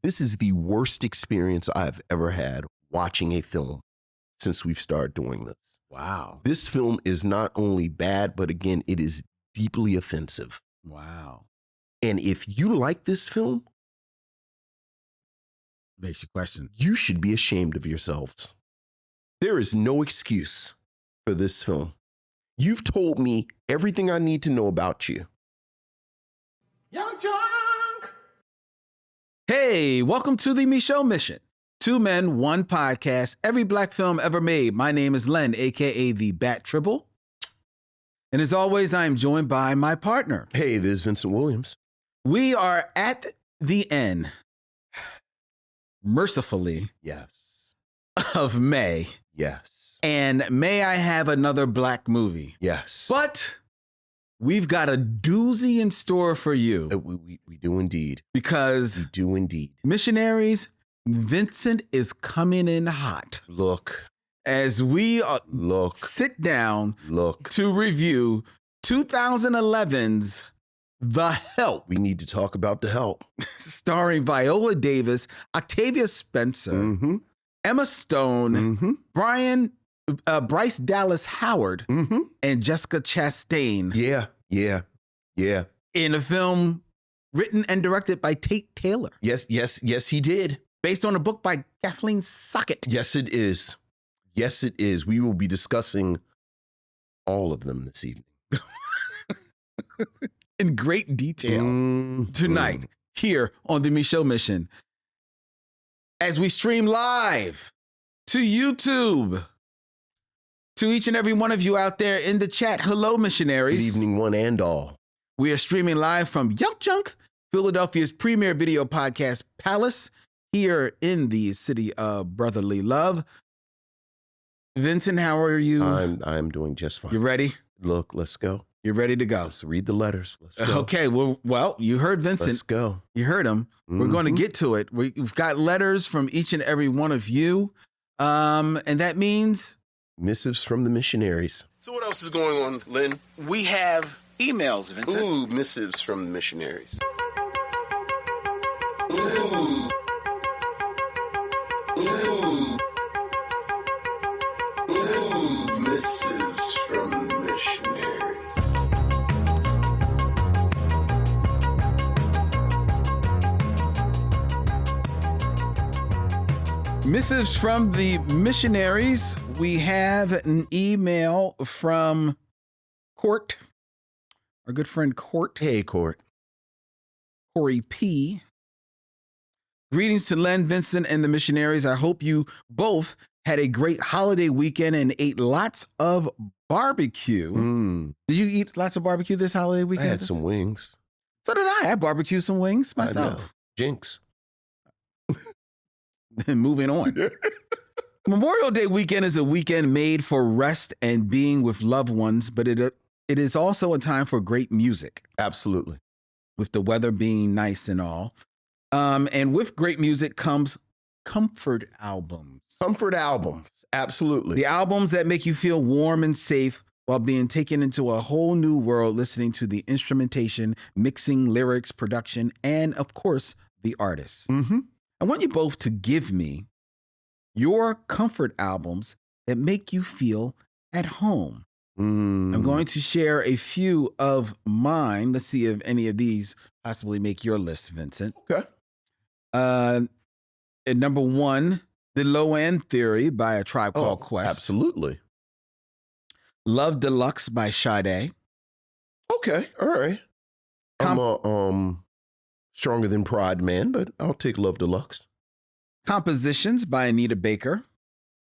This is the worst experience I've ever had watching a film since we've started doing this. Wow. This film is not only bad, but again, it is deeply offensive. Wow. And if you like this film, Makes you question. you should be ashamed of yourselves. There is no excuse for this film. You've told me everything I need to know about you. Young Drunk! Hey, welcome to the Micheaux Mission. 2 men, 1 podcast, every black film ever made. My name is Len, a.k.a. the Bat Tribble. And as always, I am joined by my partner. Hey, this is Vincent Williams. We are at the end, mercifully, Yes. of May. Yes. And may I have another black movie. Yes. But we've got a doozy in store for you. We do indeed. Because We do indeed. Missionaries, Vincent is coming in hot Look. as we Look. sit down Look. to review 2011's The Help, We need to talk about The Help. starring Viola Davis, Octavia Spencer, Mm-hmm. Emma Stone, Mm-hmm. Bryce Dallas Howard, Mm-hmm. and Jessica Chastain Yeah. in a film written and directed by Tate Taylor, Yes, he did. based on a book by Kathleen Sockett. Yes, it is. Yes, it is. We will be discussing all of them this evening. In great detail tonight here on the Micheaux Mission as we stream live to YouTube. To each and every one of you out there in the chat, hello, Good missionaries. evening, one and all. We are streaming live from Young Junk, Philadelphia's premier video podcast palace, here in the city of brotherly love. Vincent, how are you? I'm doing just fine. You ready? Look, let's go. You're ready to go. Let's read the letters. Let's go. Okay, well, you heard Vincent. Let's go. You heard him. We're going to Mhm. get to it. We've got letters from each and every one of you. And that means Missives from the missionaries. So what else is going on, Lynn? we have emails, Vincent. Ooh, missives from the missionaries. Ooh. Ooh. Ooh, missives from the missionaries. Missives from the missionaries. We have an email from Court, our good friend Court, Hey, Court. Corey P. Greetings to Len, Vincent, and the missionaries. I hope you both had a great holiday weekend and ate lots of barbecue. Did you eat lots of barbecue this holiday I weekend? had some wings. So did I. I barbecued some wings I know. myself. Jinx. Moving on. Memorial Day weekend is a weekend made for rest and being with loved ones, but it is also a time for great music, Absolutely. with the weather being nice and all. And with great music comes comfort albums. Comfort albums. Absolutely. The albums that make you feel warm and safe while being taken into a whole new world, listening to the instrumentation, mixing, lyrics, production, and of course, the artists. Mm-hmm. I want you both to give me your comfort albums that make you feel at home. I'm going to share a few of mine. Let's see if any of these possibly make your list, Vincent. Okay. At number 1, The Low End Theory by A Tribe Called Quest. Absolutely. Love Deluxe by Sade. Okay. All right. I'm a Stronger Than Pride man, but I'll take Love Deluxe. Compositions by Anita Baker.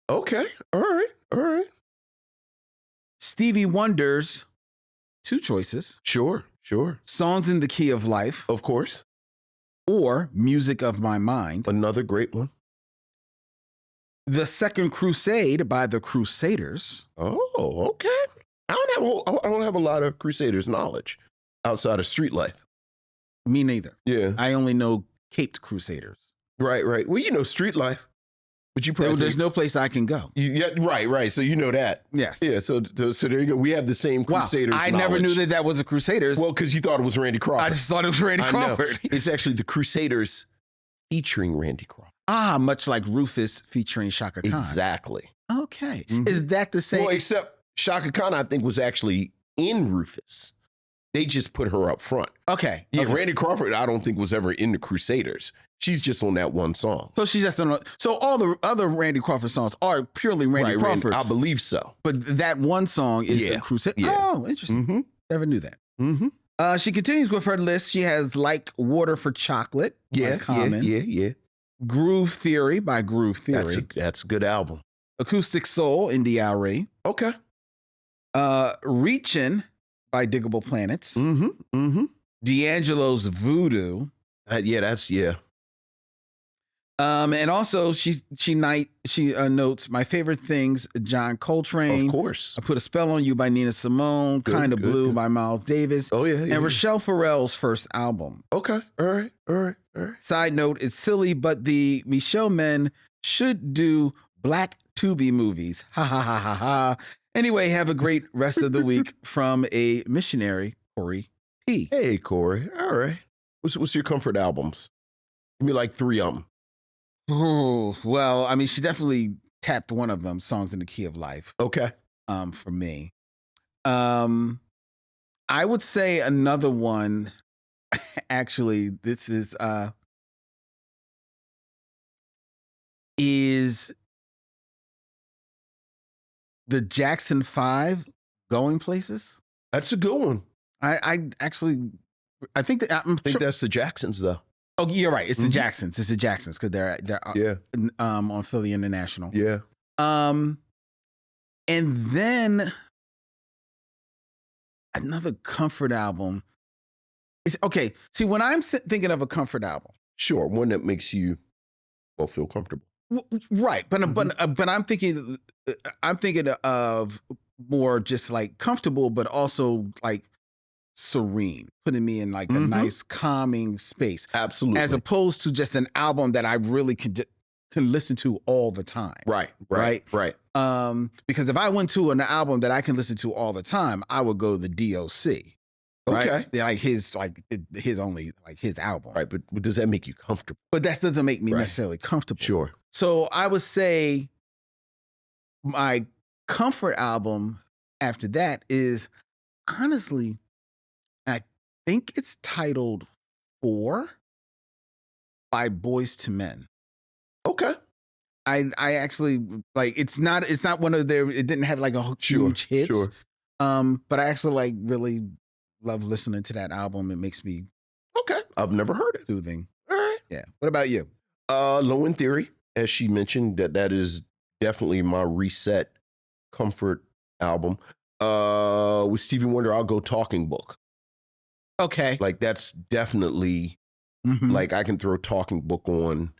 Okay. All right. All right. Stevie Wonder's 2 choices. Sure. Sure. Songs in the Key of Life Of course. or Music of My Mind. Another great one. The Second Crusade by the Crusaders. Oh, okay. I don't have a lot of Crusaders knowledge outside of street life. Me neither. Yeah. I only know Caped Crusaders. Right. Well, you know street life, but you probably There's no place I can go. Yeah. Right. So you know that. Yes. Yeah. So there you go. We have the same Wow. Crusaders. I never knew knowledge. that was a Crusaders. Well, because you thought it was Randy Crawford. I just thought it was Randy I know. Crawford. It's actually the Crusaders featuring Randy Crawford. Ah, much like Rufus featuring Shaka Khan. Exactly. Okay. Is that the same? Well, except Shaka Khan, I think, was actually in Rufus. They just put her up front. Okay. Yeah, okay. Randy Crawford, I don't think was ever in the Crusaders. She's just on that one song. So she's just on. So all the other Randy Crawford songs are purely Randy Crawford. I believe so. But that one song is the Crusader. Yeah. Oh, interesting. Never knew that. She continues with her list. She has Like Water for Chocolate. Yeah, Common. yeah. Groove Theory by Groove Theory. That's a good album. Acoustic Soul, India.Arie. Okay. Reachin' by Diggable Planets. D'Angelo's Voodoo. Yeah. And also she notes My Favorite Things, John Coltrane. Of course. I Put a Spell on You by Nina Simone. Kinda Blue by Miles Davis. Oh, yeah. And Rochelle Farrell's first album. Okay. All right. Side note, it's silly, but the Micheaux men should do Black Tubi movies. Ha ha ha ha ha. Anyway, have a great rest of the week from a missionary, Corey P. Hey, Corey. All right. What's your comfort albums? Give me like 3 of them. Oh, well, I mean, she definitely tapped one of them, Songs in the Key of Life. Okay. For me. I would say another one, actually, this is the Jackson 5, Going Places. That's a good one. I think that I think that's the Jacksons, though. Oh, you're right. It's the Jacksons. It's the Jacksons because they're on Philly International. Yeah. And then another comfort album is okay. See, when I'm thinking of a comfort album, sure, one that makes you feel comfortable. Right, but I'm thinking of more just like comfortable, but also like serene, putting me in like a nice calming space. Absolutely. As opposed to just an album that I really can listen to all the time. Right. Because if I went to an album that I can listen to all the time, I would go the DOC. Right? Okay. His album. Right, but does that make you comfortable? But that doesn't make me necessarily comfortable. Sure. So I would say my comfort album after that is honestly, I think it's titled 4 by Boys to Men. Okay. I actually like it's not one of their, it didn't have like a huge hits. Sure. But I actually like really love listening to that album. It makes me I've never heard it. Soothing. All right. Yeah. What about you? Low End Theory, as she mentioned, that is definitely my reset comfort album. With Stevie Wonder, I'll go Talking Book. Okay. Like that's definitely like I can throw Talking Book on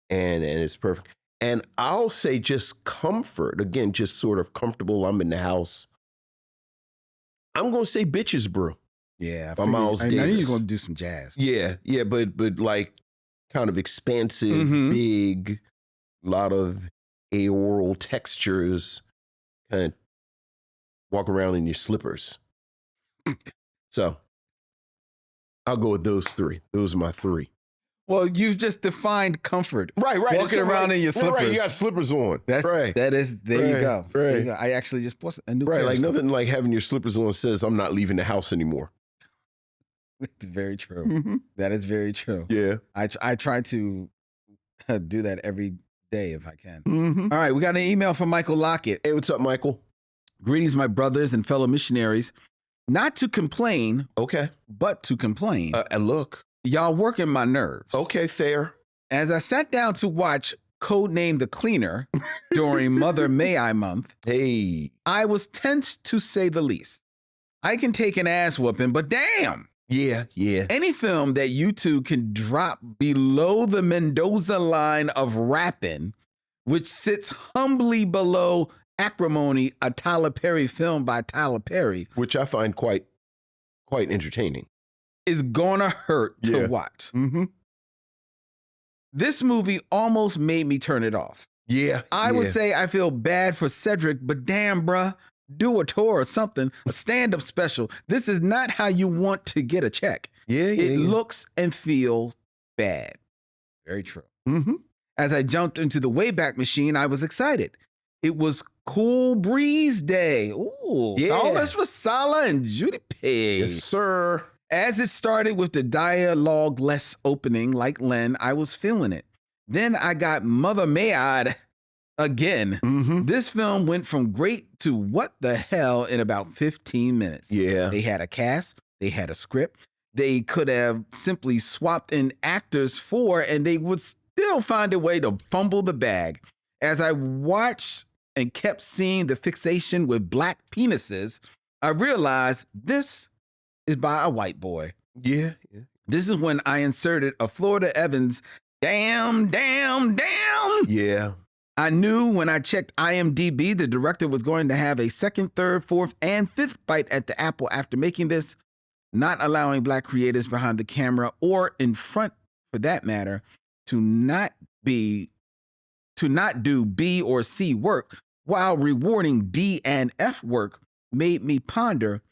and it's perfect. And I'll say just comfort, again, just sort of comfortable. I'm in the house. I'm going to say Bitches Brew. Yeah. By Miles Davis. I knew you were going to do some jazz. Yeah, but like kind of expansive, big, a lot of aoral textures, kind of walk around in your slippers. So I'll go with those 3. Those are my 3. Well, you've just defined comfort. Right. Walking around in your slippers. Right, you got slippers on. There you go. Right. There you go. I actually just bought a new pair. Like nothing like having your slippers on says I'm not leaving the house anymore. That's very true. That is very true. Yeah. I try to do that every day if I can. All right, we got an email from Michael Lockett. Hey, what's up, Michael? Greetings, my brothers and fellow missionaries. Not to complain, but to complain. And look. Y'all working my nerves. Okay, fair. As I sat down to watch Codename The Cleaner during Mother May I month, I was tense to say the least. I can take an ass whooping, but damn. Yeah. Any film that you two can drop below the Mendoza line of rapping, which sits humbly below Acrimony, a Tyler Perry film by Tyler Perry, which I find quite entertaining, is gonna hurt to watch. This movie almost made me turn it off. Yeah. I would say I feel bad for Cedric, but damn, bruh, do a tour or something, a stand-up special. This is not how you want to get a check. It looks and feels bad. Very true. Mm-hmm. As I jumped into the Wayback Machine, I was excited. It was Cool Breeze Day. Ooh, Yeah. Thomas Rasala and Judy Page. Yes, sir. As it started with the dialogue-less opening, like Len, I was feeling it. Then I got Mother Mayad again. Mm-hmm. This film went from great to what the hell in about 15 minutes. Yeah. They had a cast. They had a script. They could have simply swapped in actors and they would still find a way to fumble the bag. As I watched and kept seeing the fixation with black penises, I realized this is by a white boy. Yeah. This is when I inserted a Florida Evans, damn. Yeah. I knew when I checked IMDb, the director was going to have a second, third, fourth, and fifth bite at the apple after making this, not allowing black creators behind the camera or in front, for that matter, to not do B or C work while rewarding D and F work made me ponder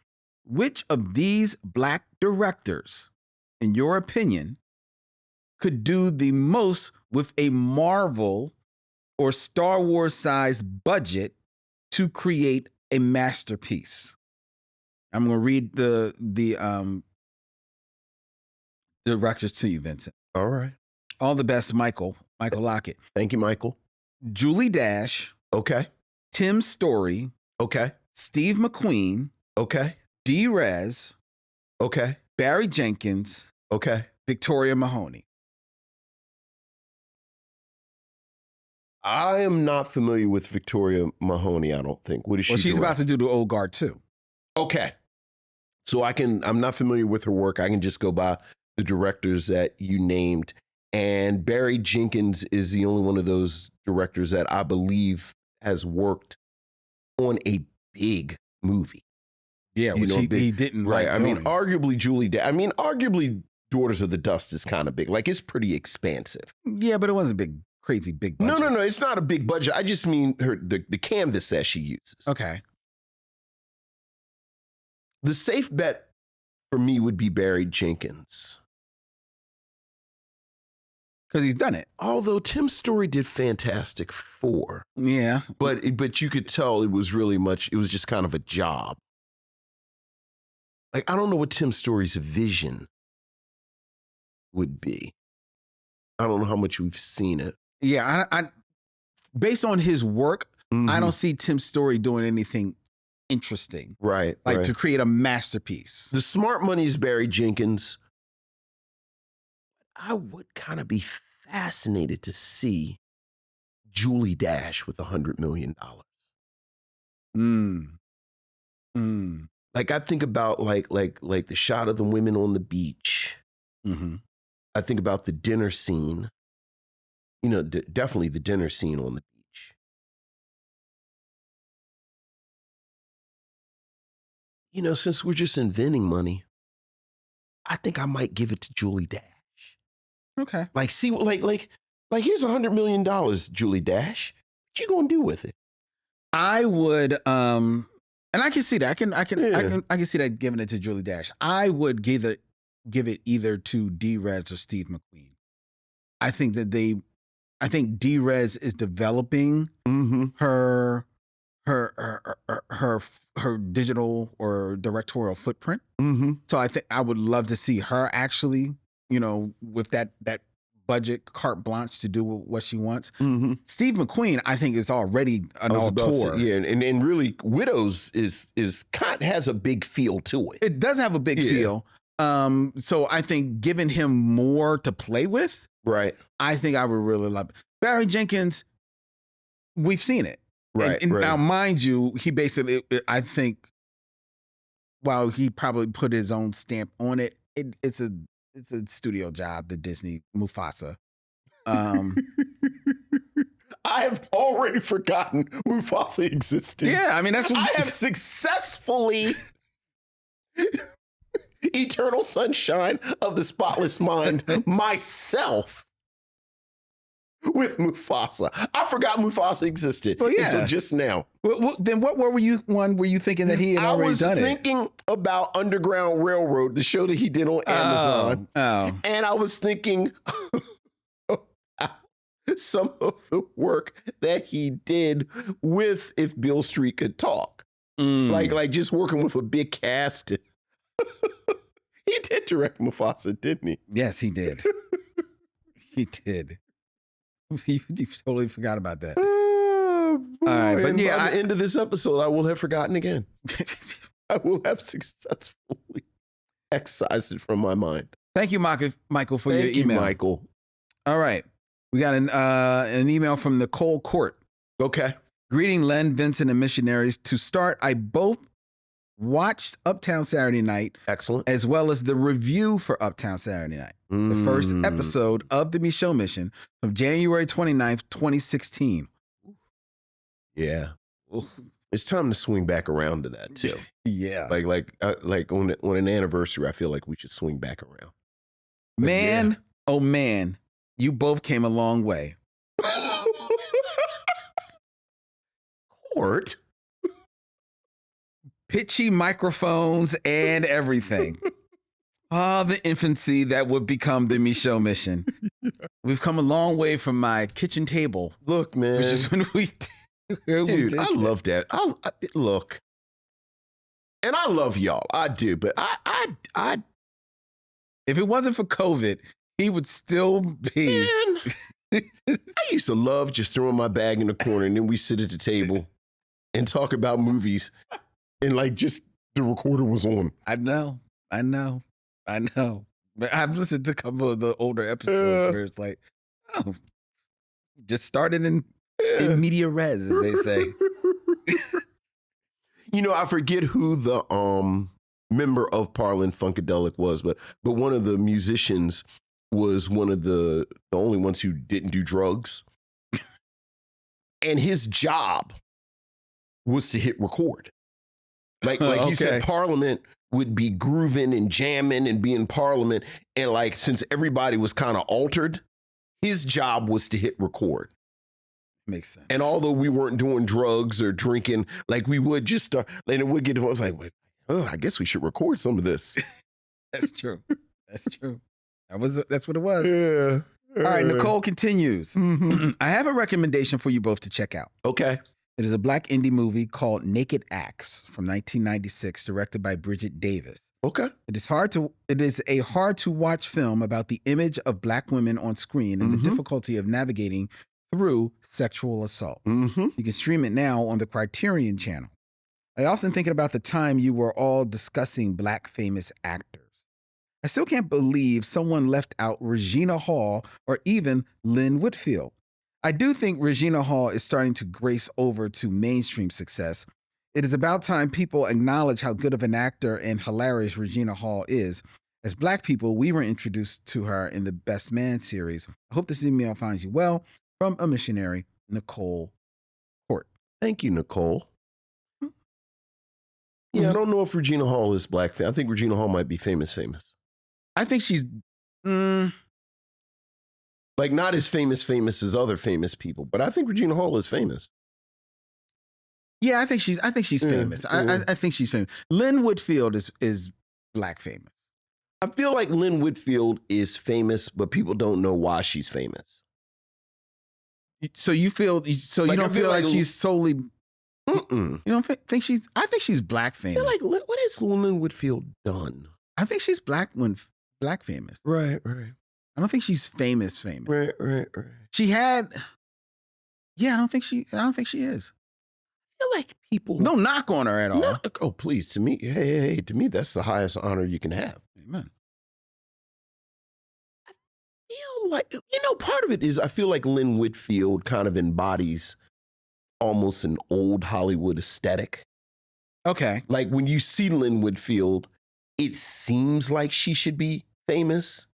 which of these black directors, in your opinion, could do the most with a Marvel or Star Wars sized budget to create a masterpiece. I'm going to read the directors to you, Vincent. All right. All the best, Michael Lockett. Thank you, Michael. Julie Dash. Okay. Tim Story. Okay. Steve McQueen. Okay. D. Rez. Okay. Barry Jenkins. Okay. Victoria Mahoney. I am not familiar with Victoria Mahoney, I don't think. What is she Well, she's doing? about to do the Old Guard too. Okay. So I'm not familiar with her work. I can just go by the directors that you named. And Barry Jenkins is the only one of those directors that I believe has worked on a big movie. Yeah, which he didn't. Right. Like I mean, doing. arguably Daughters of the Dust is kind of big. Like, it's pretty expansive. Yeah, but it wasn't a crazy big budget. No. It's not a big budget. I just mean the canvas that she uses. Okay. The safe bet for me would be Barry Jenkins. Because he's done it. Although Tim Story did Fantastic Four. Yeah. But you could tell it was just kind of a job. Like, I don't know what Tim Story's vision would be. I don't know how much we've seen it. Yeah, I based on his work, I don't see Tim Story doing anything interesting. Right. Like to create a masterpiece. The smart money is Barry Jenkins. I would kind of be fascinated to see Julie Dash with $100 million. Like, I think about like the shot of the women on the beach. Mm-hmm. I think about the dinner scene. You know, definitely the dinner scene on the beach. You know, since we're just inventing money, I think I might give it to Julie Dash. Okay. Like, see, like here's $100 million, Julie Dash. What you gonna do with it? I would, and I can see that. I can see that giving it to Julie Dash. I would give it either to D. Rez or Steve McQueen. I think D. Rez is developing her digital or directorial footprint. So I think I would love to see her actually, you know, with that budget, carte blanche to do what she wants. Steve McQueen, I think, is already an auteur. Yeah, and really, Widows has a big feel to it. It does have a big feel. So I think giving him more to play with, right? I think I would really love it. Barry Jenkins, we've seen it. Right. And now, mind you, he basically, I think, while he probably put his own stamp on it, it's a studio job, the Disney Mufasa. I have already forgotten Mufasa existed. Yeah, I mean, that's what I have successfully Eternal Sunshine of the Spotless Mind myself with Mufasa. I forgot Mufasa existed. Well, yeah. Until just now. Well, then what were you thinking that he had already done it? I was thinking about Underground Railroad, the show that he did on Amazon. Oh. And I was thinking some of the work that he did with If Beale Street Could Talk. Like just working with a big cast. He did direct Mufasa, didn't he? Yes, he did. He did. You totally forgot about that. Oh, boy. All right, but and yeah, by the end of this episode, I will have forgotten again. I will have successfully excised it from my mind. Thank you, Michael, for your email. Thank you, Michael. All right. We got an email from Nicole Court. Okay. Greeting Len, Vincent, and missionaries. To start, I both watched Uptown Saturday Night. Excellent. As well as the review for Uptown Saturday Night. The first episode of the Micheaux Mission of January 29th, 2016. Yeah. It's time to swing back around to that too. Yeah. Like on an anniversary, I feel like we should swing back around. But man, yeah. Oh man, you both came a long way. Court. Pitchy microphones and everything. The infancy that would become the Micheaux Mission. Yeah. We've come a long way from my kitchen table. Look, man. Which is when we Dude, I love that. I look. And I love y'all. I do, but I if it wasn't for COVID, he would still be. Man, I used to love just throwing my bag in the corner and then we sit at the table and talk about movies and like just the recorder was on. I know. But I've listened to a couple of the older episodes where it's like, oh, just started in media res, as they say. You know, I forget who the member of Parliament Funkadelic was, but one of the musicians was one of the only ones who didn't do drugs. And his job was to hit record. Like okay. He said, Parliament would be grooving and jamming and be in Parliament. And like, since everybody was kind of altered, his job was to hit record. Makes sense. And although we weren't doing drugs or drinking, like we would just start, and it would get to, I was like, I guess we should record some of this. That's true. That's true. That's what it was. Yeah. All right, Nicole continues. Mm-hmm. I have a recommendation for you both to check out. Okay. It is a black indie movie called Naked Acts from 1996, directed by Bridget Davis. Okay. It is a hard to watch film about the image of black women on screen and the difficulty of navigating through sexual assault. You can stream it now on the Criterion channel. I often think about the time you were all discussing black famous actors. I still can't believe someone left out Regina Hall or even Lynn Whitfield. I do think Regina Hall is starting to grace over to mainstream success. It is about time people acknowledge how good of an actor and hilarious Regina Hall is. As black people, we were introduced to her in the Best Man series. I hope this email finds you well. From a missionary, Nicole Court. Thank you, Nicole. Yeah, I don't know if Regina Hall is black. I think Regina Hall might be famous. I think she's... Like not as famous as other famous people, but I think Regina Hall is famous. Yeah, I think she's famous. I think she's famous. Lynn Whitfield is black famous. I feel like Lynn Whitfield is famous, but people don't know why she's famous. So you feel you don't feel like she's solely. You don't think she's? I think she's black famous. I feel like what has Lynn Whitfield done? I think she's black famous. Right. I don't think she's famous. Right. She had. Yeah, I don't think she is. I feel like people. No knock on her at all. No, oh, please, to me, hey, to me, that's the highest honor you can have. Amen. I feel like, part of it is I feel like Lynn Whitfield kind of embodies almost an old Hollywood aesthetic. Okay. Like when you see Lynn Whitfield, it seems like she should be famous.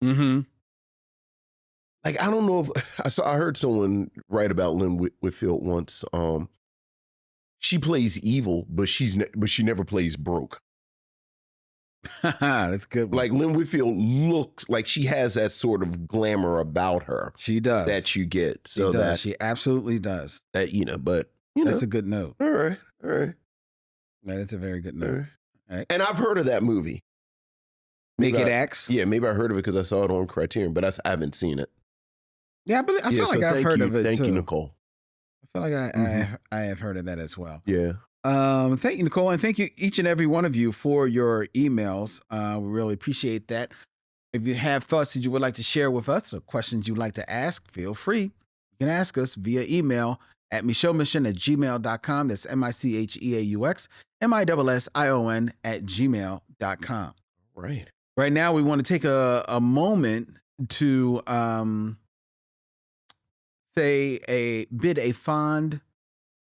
Like, I don't know if I heard someone write about Lynn Whitfield once. She plays evil, but she never plays broke. That's good. Like Lynn Whitfield looks like she has that sort of glamour about her. She does. That you get. So she does. that She absolutely does. That but that's a good note. All right. That is a very good note. All right. And I've heard of that movie. Naked Acts? Yeah, maybe I heard of it because I saw it on Criterion, but I haven't seen it. Yeah, I feel like I've heard of it Thank too. you, Nicole. I feel like I have heard of that as well. Yeah. Thank you, Nicole, and thank you each and every one of you for your emails. We really appreciate that. If you have thoughts that you would like to share with us or questions you'd like to ask, feel free. You can ask us via email at micheauxmission@gmail.com. That's MICHEAUX MISSION@gmail.com. Right. Right now, we want to take a moment to bid a fond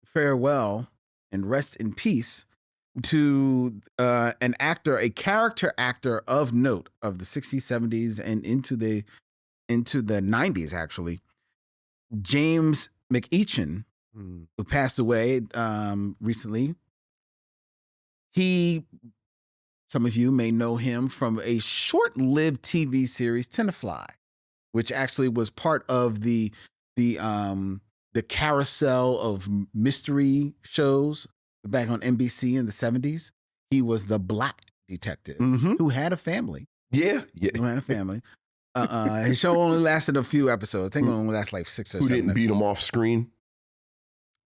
farewell and rest in peace to an actor, a character actor of note of the 60s, 70s, and into the 90s, actually. James McEachin, who passed away recently. Some of you may know him from a short-lived TV series, Tenafly, which actually was part of the carousel of mystery shows back on NBC in the 70s. He was the black detective who had a family. Yeah. Who had a family. His show only lasted a few episodes. I think it only lasted like 6 or 7. Who didn't beat him off screen?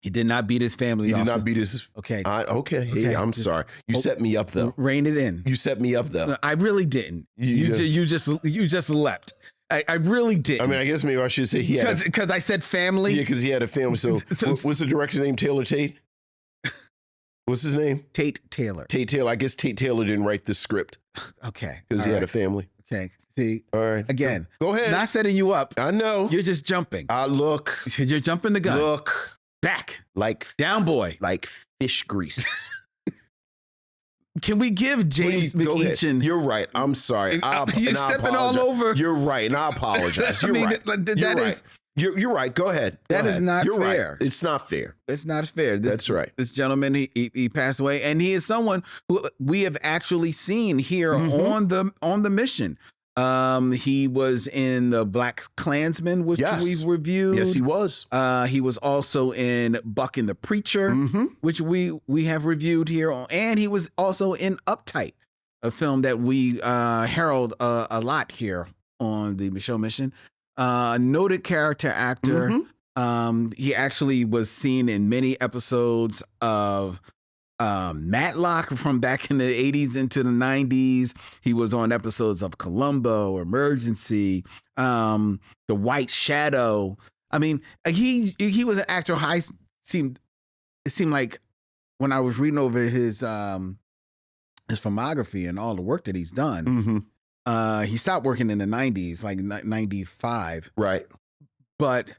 He did not beat his family off. He did not beat his... Okay. Okay. Hey, I'm sorry. You set me up, though. Rein it in. You set me up, though. I really didn't. You just leapt. I really didn't. I mean, I guess maybe I should say he had... Because I said family? Yeah, because he had a family. So what's the director's name? Taylor Tate? What's his name? Tate Taylor. Tate Taylor. I guess Tate Taylor didn't write this script. Okay. Because he had a family. Okay. See? All right. Again. Go ahead. Not setting you up. I know. You're just jumping. Look. You're jumping the gun. Look. Back. Like. Down, boy. Like fish grease. Can we give James McEachin... You're right. I'm sorry. You're stepping all over. You're right. And I apologize. You're right. You're right. You're right. Go ahead. That is not fair. Right. It's not fair. It's not fair. That's right. This gentleman, he passed away, and he is someone who we have actually seen here on the mission. He was in the Black Klansman, which we've reviewed. Yes, he was. He was also in Buck and the Preacher, which we have reviewed here, and he was also in Uptight, a film that we herald a lot here on the Micheaux Mission. Noted character actor. He actually was seen in many episodes of Matlock from back in the 80s into the 90s. He was on episodes of Columbo, Emergency, The White Shadow. I mean, he was an actor. It seemed like when I was reading over his filmography and all the work that he's done, he stopped working in the 90s, like 95. Right. But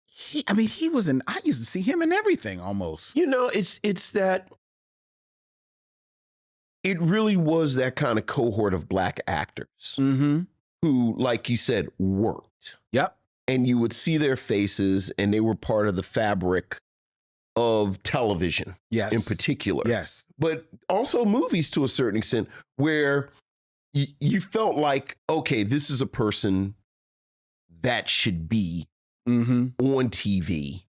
he was I used to see him in everything almost. You know, it's that, it really was that kind of cohort of black actors who, like you said, worked. Yep. And you would see their faces, and they were part of the fabric of television. Yes. In particular. Yes. But also movies to a certain extent, where you felt like, okay, this is a person that should be on TV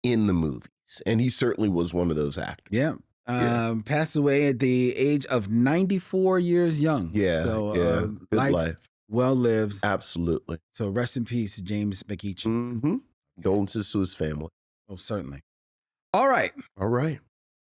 in the movies. And he certainly was one of those actors. Yeah. Passed away at the age of 94 years young. Yeah. So, Good life. Well lived. Absolutely. So rest in peace, James McEachin. Condolences to his family. Oh, certainly. All right.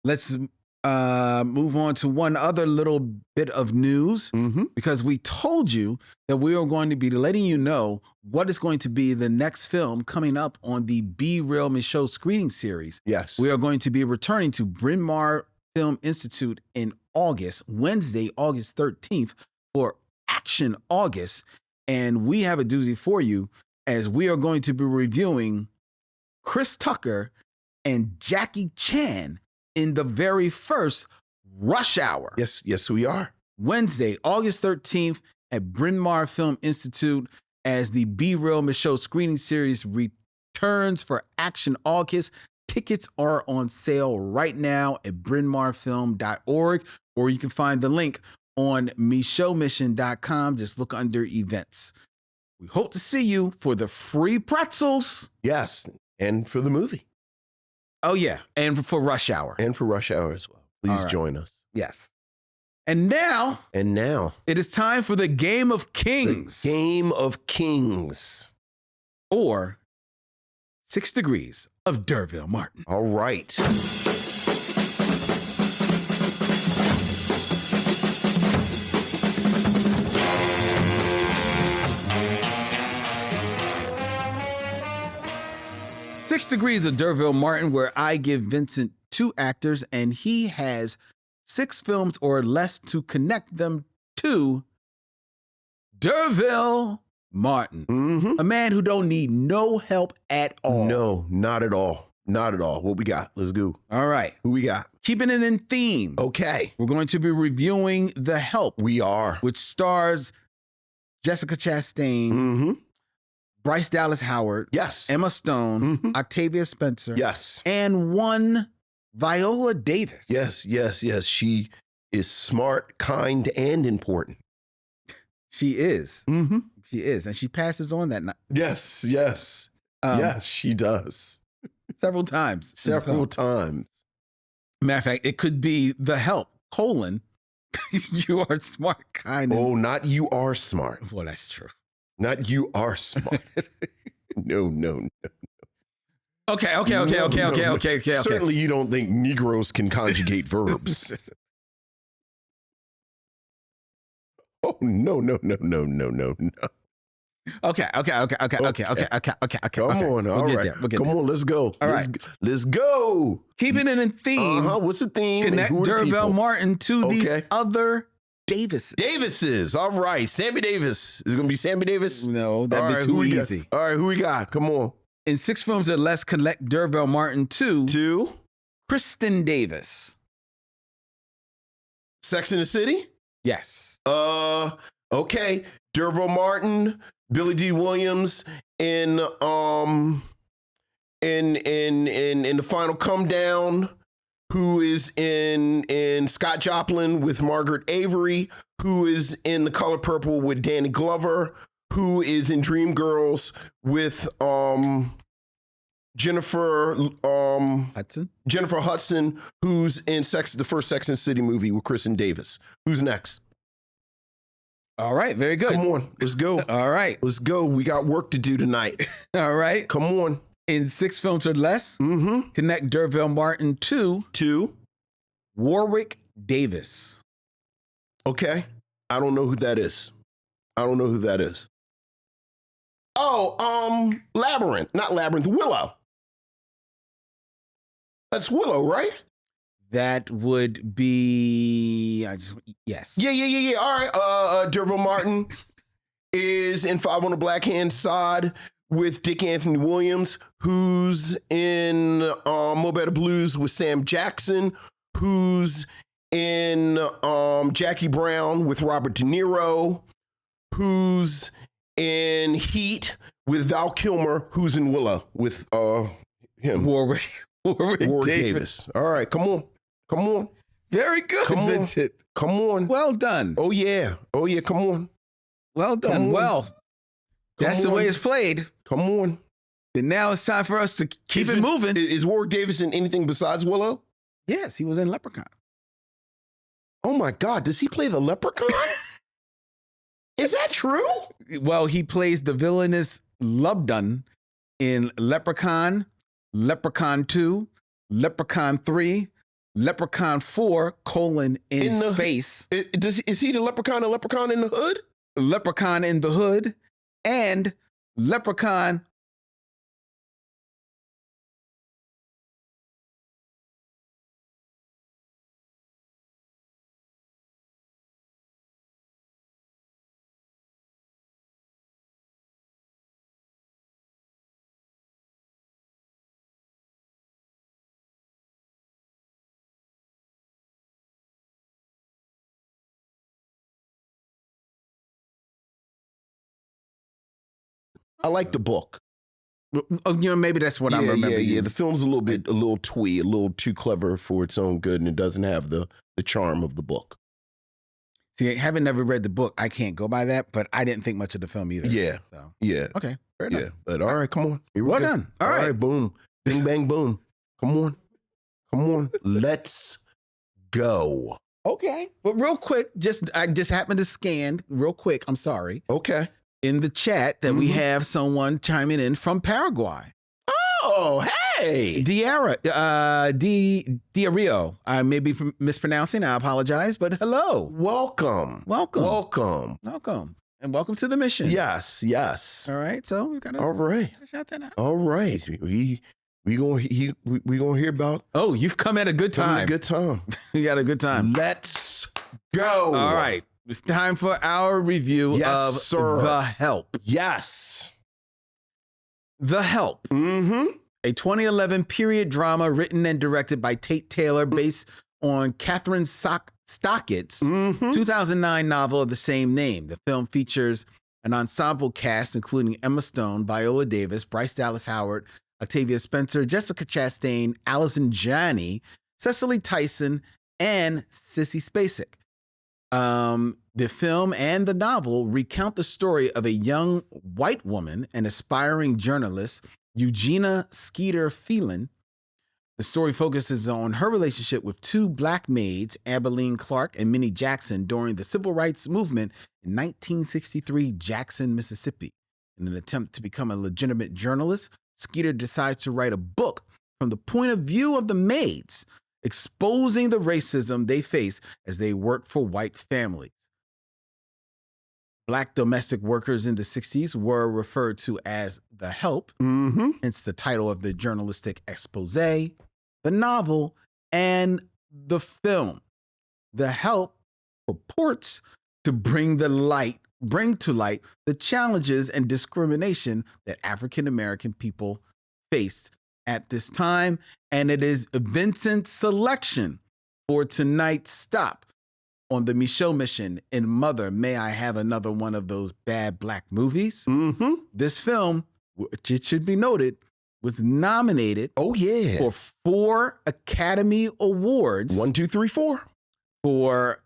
Let's move on to one other little bit of news, because we told you that we are going to be letting you know what is going to be the next film coming up on the Be Real Michaud screening series. Yes. We are going to be returning to Bryn Mawr Film Institute in August, Wednesday, August 13th, for Action August. And we have a doozy for you, as we are going to be reviewing Chris Tucker and Jackie Chan in the very first Rush Hour. Yes, we are. Wednesday, August 13th at Bryn Mawr Film Institute, as the Be Real Michaud screening series returns for Action August. Tickets are on sale right now at brynmarfilm.org, or you can find the link on micheauxmission.com. Just look under events. We hope to see you for the free pretzels. Yes, and for the movie. Oh, yeah, and for Rush Hour. And for Rush Hour as well. Please join us. Yes. And now it is time for the Game of Kings. The Game of Kings. or 6 Degrees of D'Urville Martin? All right. 6 Degrees of D'Urville Martin, where I give Vincent 2 actors and he has 6 films or less to connect them to D'Urville Martin. Mm-hmm. A man who don't need no help at all. No, not at all. Not at all. What we got? Let's go. All right. Who we got? Keeping it in theme. Okay. We're going to be reviewing The Help. We are. Which stars Jessica Chastain, Mm-hmm. Bryce Dallas Howard, Yes. Emma Stone, Mm-hmm. Octavia Spencer, Yes. and one Viola Davis. Yes. She is smart, kind, and important. She is. Mm-hmm. She is. And she passes on that night. Yes. Yes, she does. Several times. Several times. Matter of fact, it could be The Help, you are smart, kind, and... Oh, not you are smart. Well, that's true. Not you are smart. No. Okay. Certainly you don't think Negroes can conjugate verbs. Oh, no. Okay. Come on, all right. Come on, let's go. All right. Let's go. Keeping it in theme. What's the theme? Connect D'Urville Martin to these other Davises. Davises. All right. Sammy Davis. Is it going to be Sammy Davis? No, that'd be too easy. All right, who we got? Come on. In 6 films or less, connect D'Urville Martin to Kristen Davis. Sex and the City? Yes. Okay. D'Urville Martin, Billy D. Williams in the final come down, who is in Scott Joplin with Margaret Avery, who is in The Color Purple with Danny Glover, who is in Dreamgirls with Jennifer Hudson, who's in the first Sex and the City movie with Kristen Davis. Who's next? All right, very good. Come on, let's go. All right. Let's go. We got work to do tonight. All right. Come on. In 6 films or less, connect D'Urville Martin to Warwick Davis. Okay. I don't know who that is. Oh, Labyrinth. Not Labyrinth, Willow. That's Willow, right? That would be yes. Yeah. All right. D'Urville Martin is in 5 on the Black Hand Side with Dick Anthony Williams, who's in Mo Better Blues with Sam Jackson, who's in Jackie Brown with Robert De Niro, who's in Heat with Val Kilmer, who's in Willow with him. Warwick Davis. All right, come on. Very good, Vincent. Come on. Well done. Oh yeah, come on. Well done. Well, that's the way it's played. Come on. And now it's time for us to keep it moving. Is Warwick Davis in anything besides Willow? Yes, he was in Leprechaun. Oh my God, does he play the Leprechaun? Is that true? Well, he plays the villainous Lubdun in Leprechaun, Leprechaun 2, Leprechaun 3, Leprechaun 4, in space. Is he the Leprechaun and Leprechaun in the Hood? Leprechaun in the Hood, and Leprechaun. I like the book. Maybe that's what I'm remembering. Yeah. The film's a little twee, a little too clever for its own good, and it doesn't have the charm of the book. See, having never read the book, I can't go by that, but I didn't think much of the film either. Yeah. So. Yeah. Okay. Fair enough. Yeah. But all right, come on. Here we well go. done. All right. Boom. Bing, bang, boom. Come on. Let's go. Okay. But real quick, I just happened to scan real quick. I'm sorry. Okay. in the chat that we have someone chiming in from Paraguay. Oh, hey. Diario. I may be mispronouncing. I apologize, but hello. Welcome. And welcome to the mission. Yes. All right. So we got to shout that out. All right. We gonna hear about. Oh, you've come at a good time. You got a good time. Let's go. All right. It's time for our review of The Help. Yes. The Help. A 2011 period drama written and directed by Tate Taylor based on Catherine Stockett's 2009 novel of the same name. The film features an ensemble cast including Emma Stone, Viola Davis, Bryce Dallas Howard, Octavia Spencer, Jessica Chastain, Allison Janney, Cecily Tyson, and Sissy Spacek. The film and the novel recount the story of a young white woman and aspiring journalist, Eugenia Skeeter Phelan. The story focuses on her relationship with two black maids, Abilene Clark and Minnie Jackson, during the civil rights movement in 1963 Jackson, Mississippi. In an attempt to become a legitimate journalist, Skeeter decides to write a book from the point of view of the maids, exposing the racism they face as they work for white families. Black domestic workers in the 60s were referred to as the Help, hence the title of the journalistic expose, the novel, and the film. The Help purports to bring to light the challenges and discrimination that African American people faced at this time, and it is Vincent's selection for tonight's stop on the Micheaux mission in Mother, May I Have Another One of Those Bad Black Movies. This film, which it should be noted, was nominated for 4 Academy Awards. 1, 2, 3, 4. For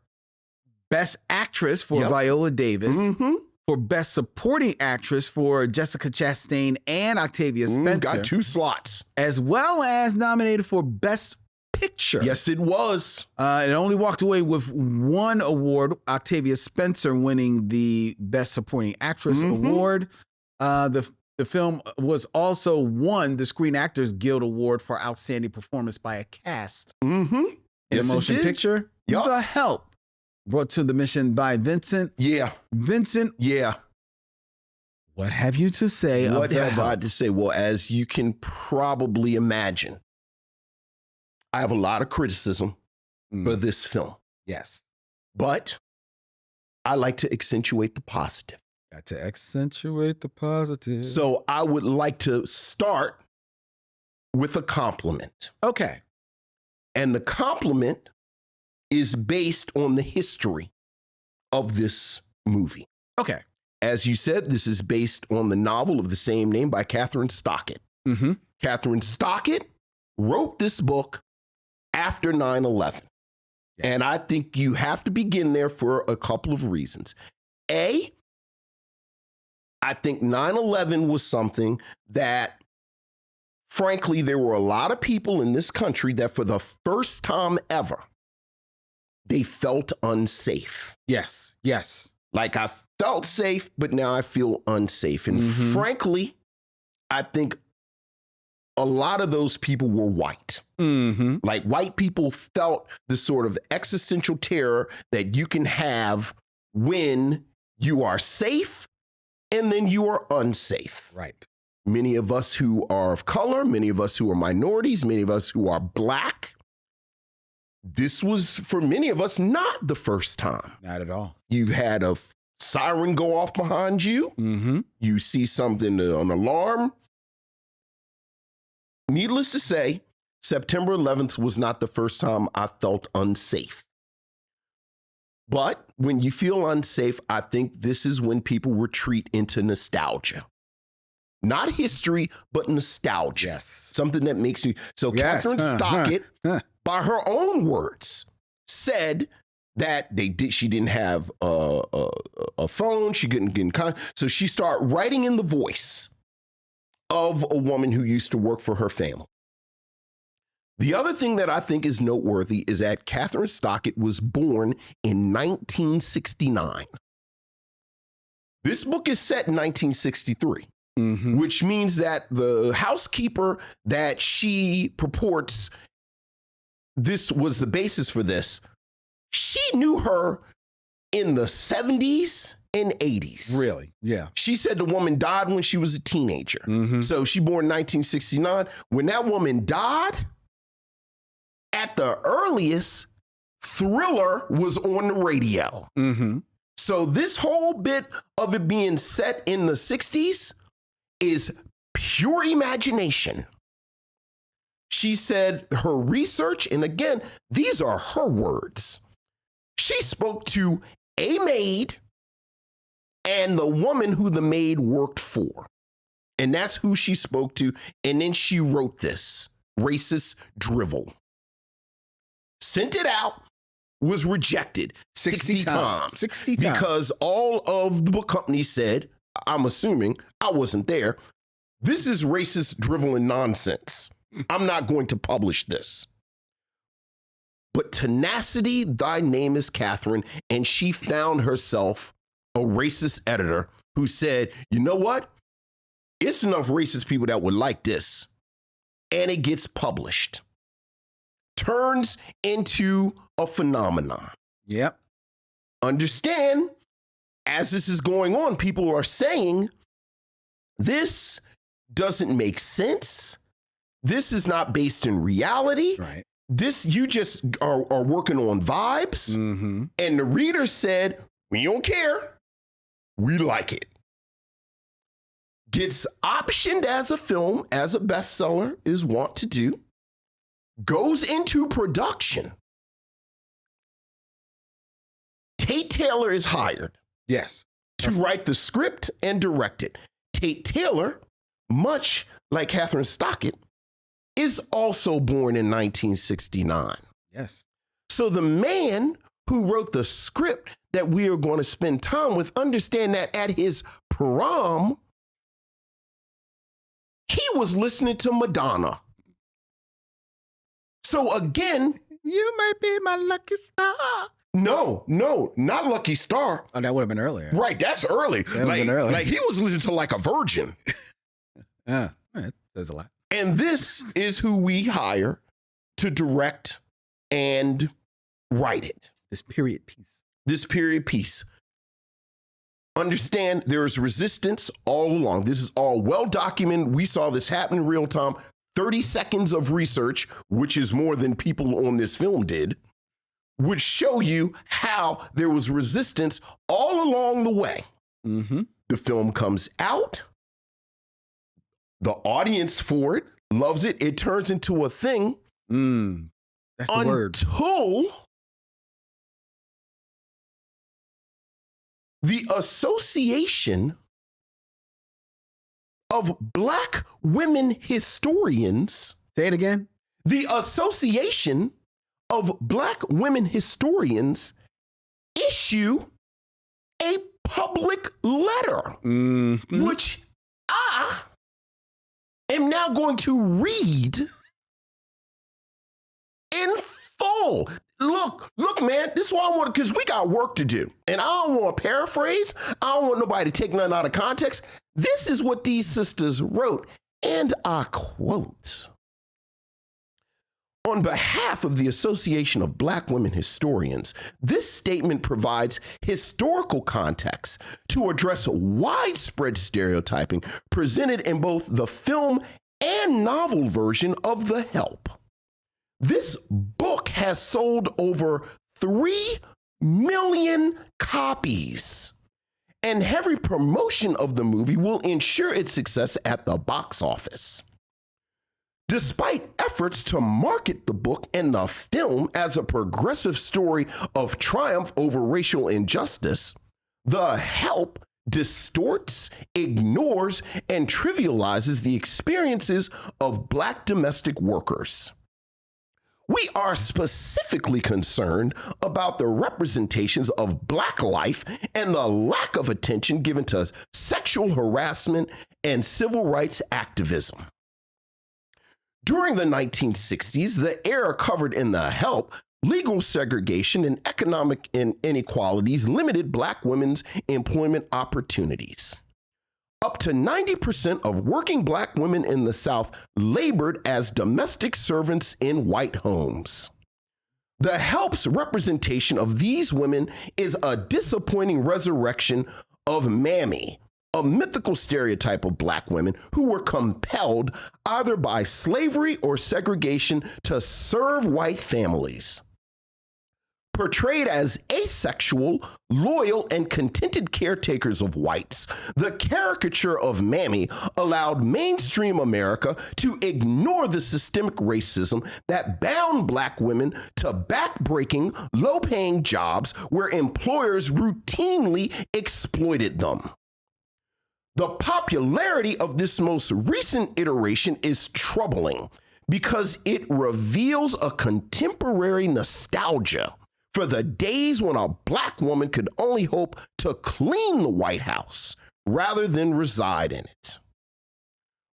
Best Actress for Viola Davis, for Best Supporting Actress for Jessica Chastain and Octavia Spencer. Got 2 slots. As well as nominated for Best Picture. Yes, it was. It only walked away with 1 award, Octavia Spencer winning the Best Supporting Actress award. The film was also won the Screen Actors Guild Award for Outstanding Performance by a Cast in a motion picture. The Help, brought to the mission by Vincent. Vincent. What have you to say? What have I to say? Well, as you can probably imagine, I have a lot of criticism for this film. Yes. But I like to accentuate the positive. Got to accentuate the positive. So I would like to start with a compliment. Okay. And the compliment is based on the history of this movie. Okay. As you said, this is based on the novel of the same name by Catherine Stockett. Catherine Stockett wrote this book after 9/11. And I think you have to begin there for a couple of reasons. A, I think 9/11 was something that, frankly, there were a lot of people in this country that for the first time ever, they felt unsafe. Yes. Like I felt safe, but now I feel unsafe. And frankly, I think a lot of those people were white. Like white people felt the sort of existential terror that you can have when you are safe and then you are unsafe. Right. Many of us who are of color, many of us who are minorities, many of us who are black, this was, for many of us, not the first time. Not at all. You've had a siren go off behind you. You see something, an alarm. Needless to say, September 11th was not the first time I felt unsafe. But when you feel unsafe, I think this is when people retreat into nostalgia. Not history, but nostalgia. Yes. Something that makes you. So Catherine Stockett, by her own words, said that she didn't have a phone. She couldn't get in contact. So she started writing in the voice of a woman who used to work for her family. The other thing that I think is noteworthy is that Catherine Stockett was born in 1969. This book is set in 1963, Mm-hmm. which means that the housekeeper that she purports this was the basis for this, she knew her in the 70s and 80s. Really? Yeah. She said the woman died when she was a teenager. Mm-hmm. So she born in 1969. When that woman died, at the earliest, Thriller was on the radio. Mm-hmm. So this whole bit of it being set in the 60s is pure imagination. She said her research, and again, these are her words. She spoke to a maid and the woman who the maid worked for. And that's who she spoke to. And then she wrote this racist drivel. Sent it out, was rejected 60 times. 60 times. Because all of the book companies said, I'm assuming, I wasn't there, this is racist drivel and nonsense. I'm not going to publish this. But tenacity, thy name is Catherine, and she found herself a racist editor who said, you know what? It's enough racist people that would like this. And it gets published. Turns into a phenomenon. Yep. Understand, as this is going on, people are saying, this doesn't make sense. This is not based in reality. Right. This, you just are working on vibes. Mm-hmm. And the reader said, we don't care. We like it. Gets optioned as a film, as a bestseller is wont to do. Goes into production. Tate Taylor is hired. Yes. To write the script and direct it. Tate Taylor, much like Catherine Stockett, is also born in 1969. Yes. So the man who wrote the script that we are going to spend time with, understand that at his prom, he was listening to Madonna. So again, you might be my lucky star. No, not Lucky Star. Oh, that would have been earlier. Right, that's early. That would have been early. Like he was listening to Like a Virgin. Yeah, there's a lot. And this is who we hire to direct and write it. This period piece. Understand there is resistance all along. This is all well documented. We saw this happen in real time. 30 seconds of research, which is more than people on this film did, would show you how there was resistance all along the way. Mm-hmm. The film comes out. The audience for it loves it. It turns into a thing. That's the word. Until the Association of Black Women Historians. Say it again. The Association of Black Women Historians issue a public letter, which I am now going to read in full. Look, man, this is what I want, because we got work to do. And I don't want to paraphrase. I don't want nobody to take nothing out of context. This is what these sisters wrote, and I quote. On behalf of the Association of Black Women Historians, this statement provides historical context to address widespread stereotyping presented in both the film and novel version of The Help. This book has sold over 3 million copies, and heavy promotion of the movie will ensure its success at the box office. Despite efforts to market the book and the film as a progressive story of triumph over racial injustice, The Help distorts, ignores, and trivializes the experiences of Black domestic workers. We are specifically concerned about the representations of Black life and the lack of attention given to sexual harassment and civil rights activism. During the 1960s, the era covered in The Help legal segregation and economic inequalities limited Black women's employment opportunities. Up to 90% of working Black women in the South labored as domestic servants in white homes. The Help's representation of these women is a disappointing resurrection of Mammy, a mythical stereotype of Black women who were compelled either by slavery or segregation to serve white families. Portrayed as asexual, loyal, and contented caretakers of whites, the caricature of Mammy allowed mainstream America to ignore the systemic racism that bound Black women to back-breaking, low-paying jobs where employers routinely exploited them. The popularity of this most recent iteration is troubling because it reveals a contemporary nostalgia for the days when a Black woman could only hope to clean the White House rather than reside in it.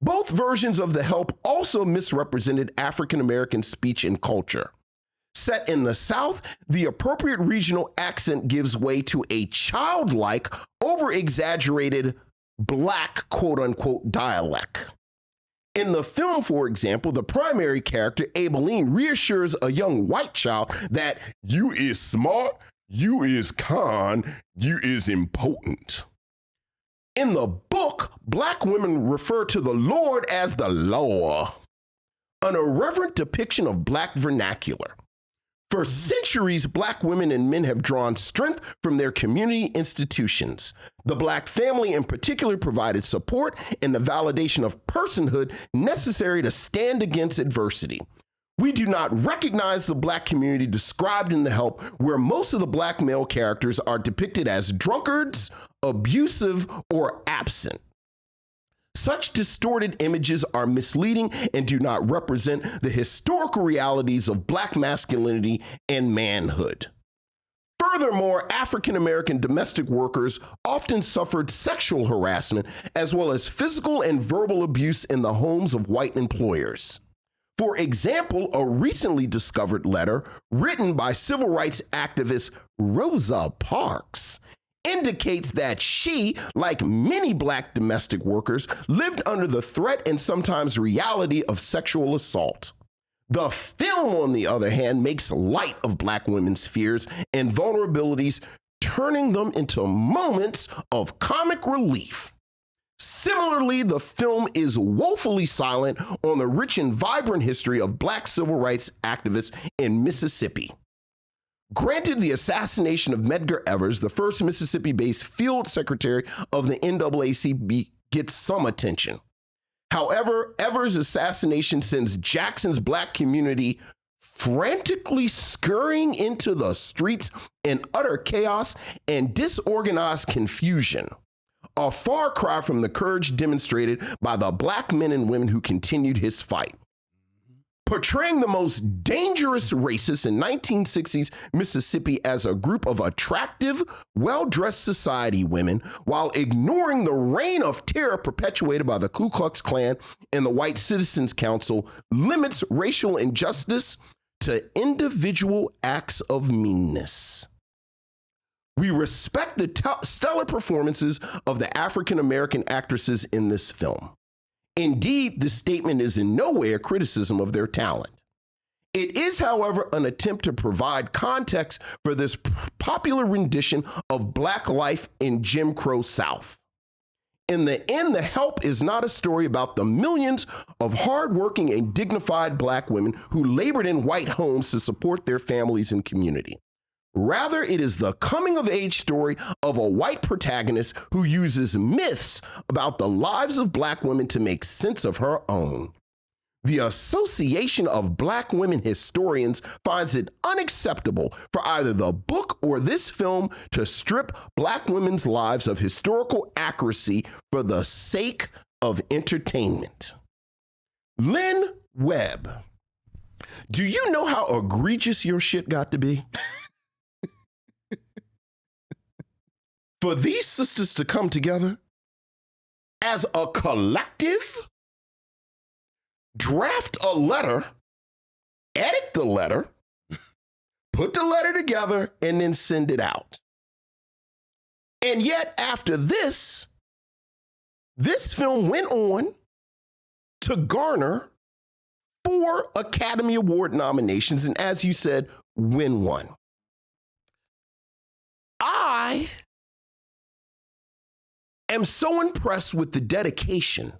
Both versions of The Help also misrepresented African American speech and culture. Set in the South, the appropriate regional accent gives way to a childlike, over-exaggerated Black quote-unquote dialect. In the film, for example, the primary character, Abeline, reassures a young white child that you is smart, you is kind, you is important. In the book, Black women refer to the Lord as the Law, an irreverent depiction of Black vernacular. For centuries, Black women and men have drawn strength from their community institutions. The Black family in particular provided support and the validation of personhood necessary to stand against adversity. We do not recognize the Black community described in The Help, where most of the Black male characters are depicted as drunkards, abusive, or absent. Such distorted images are misleading and do not represent the historical realities of Black masculinity and manhood. Furthermore, African American domestic workers often suffered sexual harassment as well as physical and verbal abuse in the homes of white employers. For example, a recently discovered letter written by civil rights activist Rosa Parks indicates that she, like many Black domestic workers, lived under the threat and sometimes reality of sexual assault. The film, on the other hand, makes light of Black women's fears and vulnerabilities, turning them into moments of comic relief. Similarly, the film is woefully silent on the rich and vibrant history of Black civil rights activists in Mississippi. Granted, the assassination of Medgar Evers, the first Mississippi-based field secretary of the NAACP, gets some attention. However, Evers' assassination sends Jackson's Black community frantically scurrying into the streets in utter chaos and disorganized confusion, a far cry from the courage demonstrated by the Black men and women who continued his fight. Portraying the most dangerous racists in 1960s Mississippi as a group of attractive, well-dressed society women, while ignoring the reign of terror perpetuated by the Ku Klux Klan and the White Citizens Council, limits racial injustice to individual acts of meanness. We respect the stellar performances of the African American actresses in this film. Indeed, this statement is in no way a criticism of their talent. It is, however, an attempt to provide context for this popular rendition of Black life in Jim Crow South. In the end, The Help is not a story about the millions of hardworking and dignified Black women who labored in white homes to support their families and community. Rather, it is the coming-of-age story of a white protagonist who uses myths about the lives of Black women to make sense of her own. The Association of Black Women Historians finds it unacceptable for either the book or this film to strip Black women's lives of historical accuracy for the sake of entertainment. Lynn Webb, do you know how egregious your shit got to be? For these sisters to come together as a collective, draft a letter, edit the letter, put the letter together, and then send it out. And yet after this film went on to garner 4 Academy Award nominations, and as you said, win one. I am so impressed with the dedication,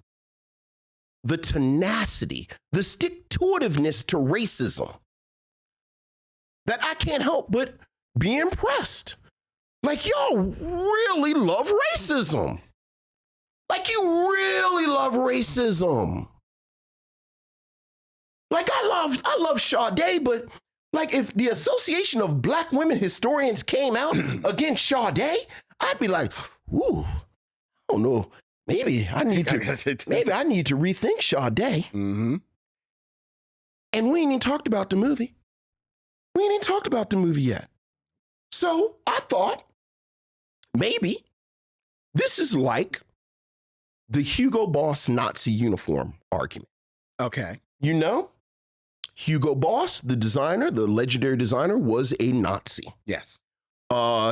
the tenacity, the stick-to-itiveness to racism that I can't help but be impressed. Like, y'all really love racism. Like, you really love racism. Like, I love Sade, but like, if the Association of Black Women Historians came out against Sade, I'd be like, ooh, I don't know. Maybe I need to rethink Sade. Mm-hmm. And we ain't even talked about the movie. We ain't even talked about the movie yet. So I thought maybe this is like the Hugo Boss Nazi uniform argument. Okay. You know, Hugo Boss, the designer, the legendary designer, was a Nazi. Yes.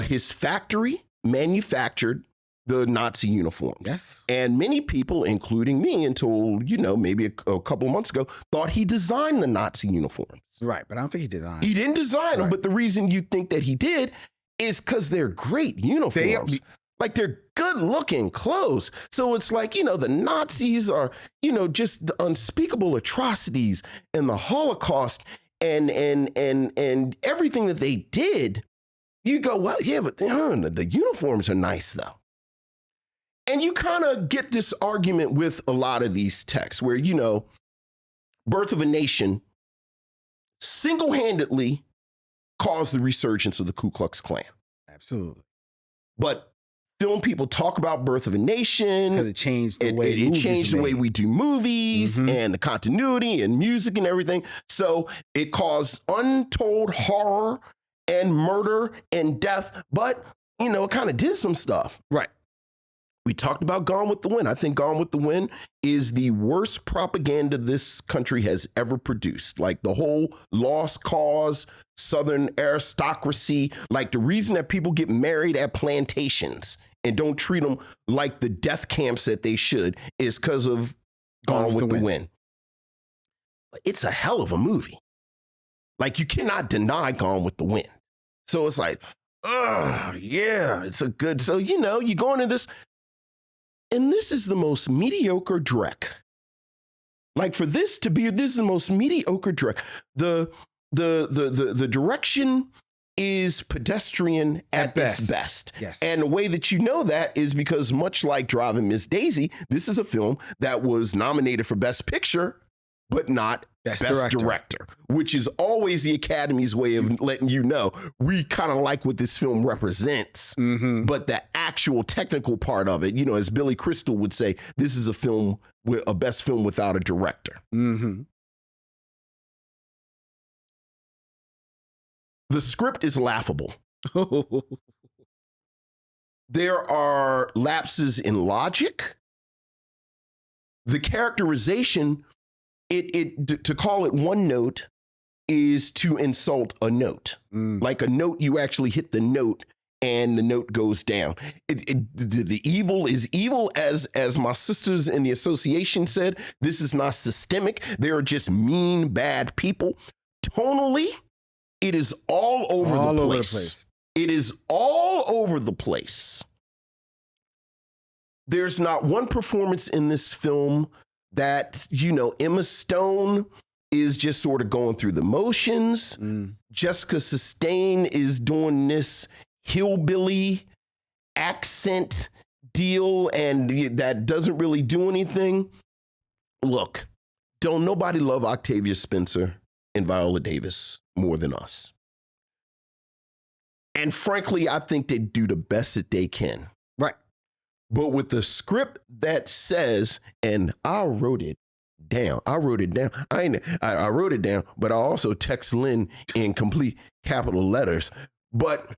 His factory manufactured the Nazi uniforms. Yes. And many people, including me, until, maybe a couple of months ago, thought he designed the Nazi uniforms. Right, but I don't think he designed. He didn't design them, but the reason you think that he did is because they're great uniforms. They're good looking clothes. So it's like, the Nazis are, just the unspeakable atrocities and the Holocaust and everything that they did. You go, well, yeah, but the uniforms are nice though. And you kind of get this argument with a lot of these texts where, Birth of a Nation single-handedly caused the resurgence of the Ku Klux Klan. Absolutely. But film people talk about Birth of a Nation. Because it changed the way it changed the way we do movies and the continuity and music and everything. So it caused untold horror and murder and death. But, it kind of did some stuff. Right. We talked about Gone with the Wind. I think Gone with the Wind is the worst propaganda this country has ever produced. Like the whole lost cause, Southern aristocracy, like the reason that people get married at plantations and don't treat them like the death camps that they should is because of Gone with the Wind. It's a hell of a movie. Like, you cannot deny Gone with the Wind. So it's like, yeah, it's a good, so, you go into this, and this is the most mediocre Drek. Like, for this to be, this is the most mediocre Drek. The direction is pedestrian at its best. Yes. And the way that you know that is because, much like Driving Miss Daisy, this is a film that was nominated for Best Picture, but not Best Director, which is always the Academy's way of letting you know we kind of like what this film represents. But the actual technical part of it, as Billy Crystal would say, this is a film with a best film without a director. The script is laughable. There are lapses in logic. The characterization, to call it one note is to insult a note. Like a note, you actually hit the note and the note goes down. The evil is evil, as my sisters in the association said. This is not systemic. They are just mean, bad people. Tonally, it is all over the place. It is all over the place. There's not one performance in this film that, Emma Stone is just sort of going through the motions. Jessica Chastain is doing this hillbilly accent deal, and that doesn't really do anything. Look, don't nobody love Octavia Spencer and Viola Davis more than us. And frankly, I think they do the best that they can. Right. But with the script that says, and I wrote it down. I wrote it down, but I also text Lynn in complete capital letters. But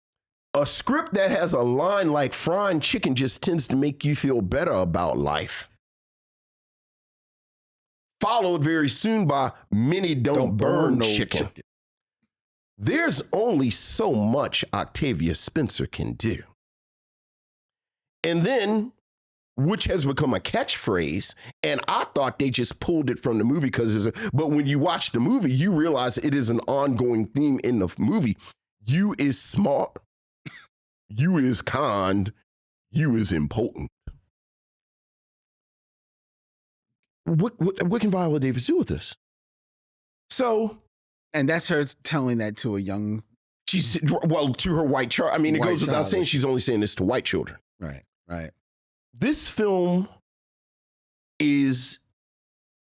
a script that has a line like frying chicken just tends to make you feel better about life. Followed very soon by many don't burn chicken. there's only so much Octavia Spencer can do. And then, which has become a catchphrase, and I thought they just pulled it from the movie but when you watch the movie, you realize it is an ongoing theme in the movie. You is smart, you is kind, you is impotent. What can Viola Davis do with this? So, and that's her telling that to a young. To her white child. I mean, it goes without saying she's only saying this to white children. Right, right. This film is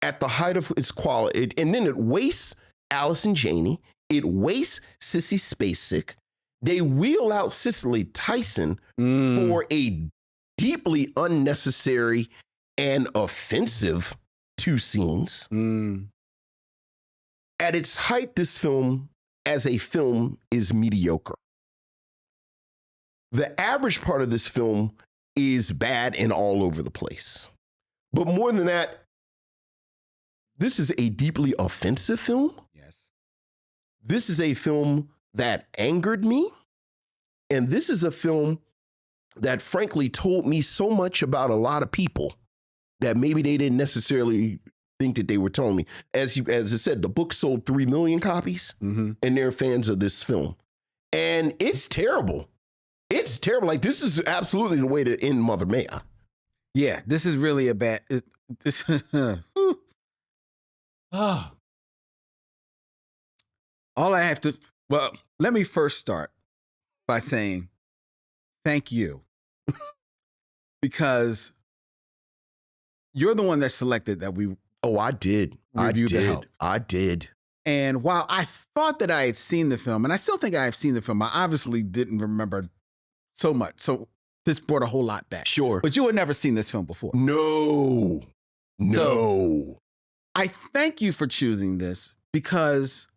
at the height of its quality, and then it wastes Allison Janney. It wastes Sissy Spacek. They wheel out Cicely Tyson for a deeply unnecessary and offensive 2 scenes. At its height, this film, as a film, is mediocre. The average part of this film is bad and all over the place. But more than that, this is a deeply offensive film. Yes. This is a film that angered me. And this is a film that frankly told me so much about a lot of people that maybe they didn't necessarily think that they were telling me. As I said, the book sold 3 million copies, and they're fans of this film. And it's terrible. It's terrible. Like, this is absolutely the way to end Mother May I. Yeah, this is really a bad. All I have to. Well, let me first start by saying thank you, because you're the one that selected that we. Oh, I did. I did. And while I thought that I had seen the film, and I still think I have seen the film, I obviously didn't remember so much. So this brought a whole lot back. Sure. But you had never seen this film before. No. So I thank you for choosing this, because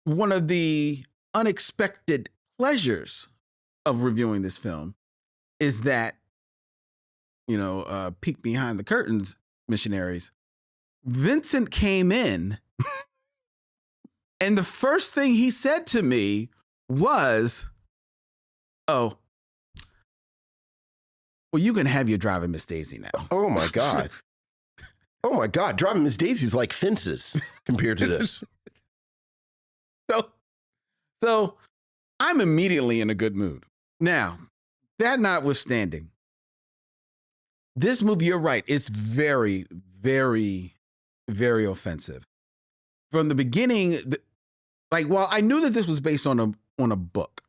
one of the unexpected pleasures of reviewing this film is that, peek behind the curtains, missionaries, Vincent came in and the first thing he said to me was, "Oh, well, you can have your driving Miss Daisy now." Oh my God. Oh my God. Driving Miss Daisy is like fences compared to this. So I'm immediately in a good mood. Now, that notwithstanding, this movie, you're right, it's very, very, very offensive. From the beginning, while I knew that this was based on a book,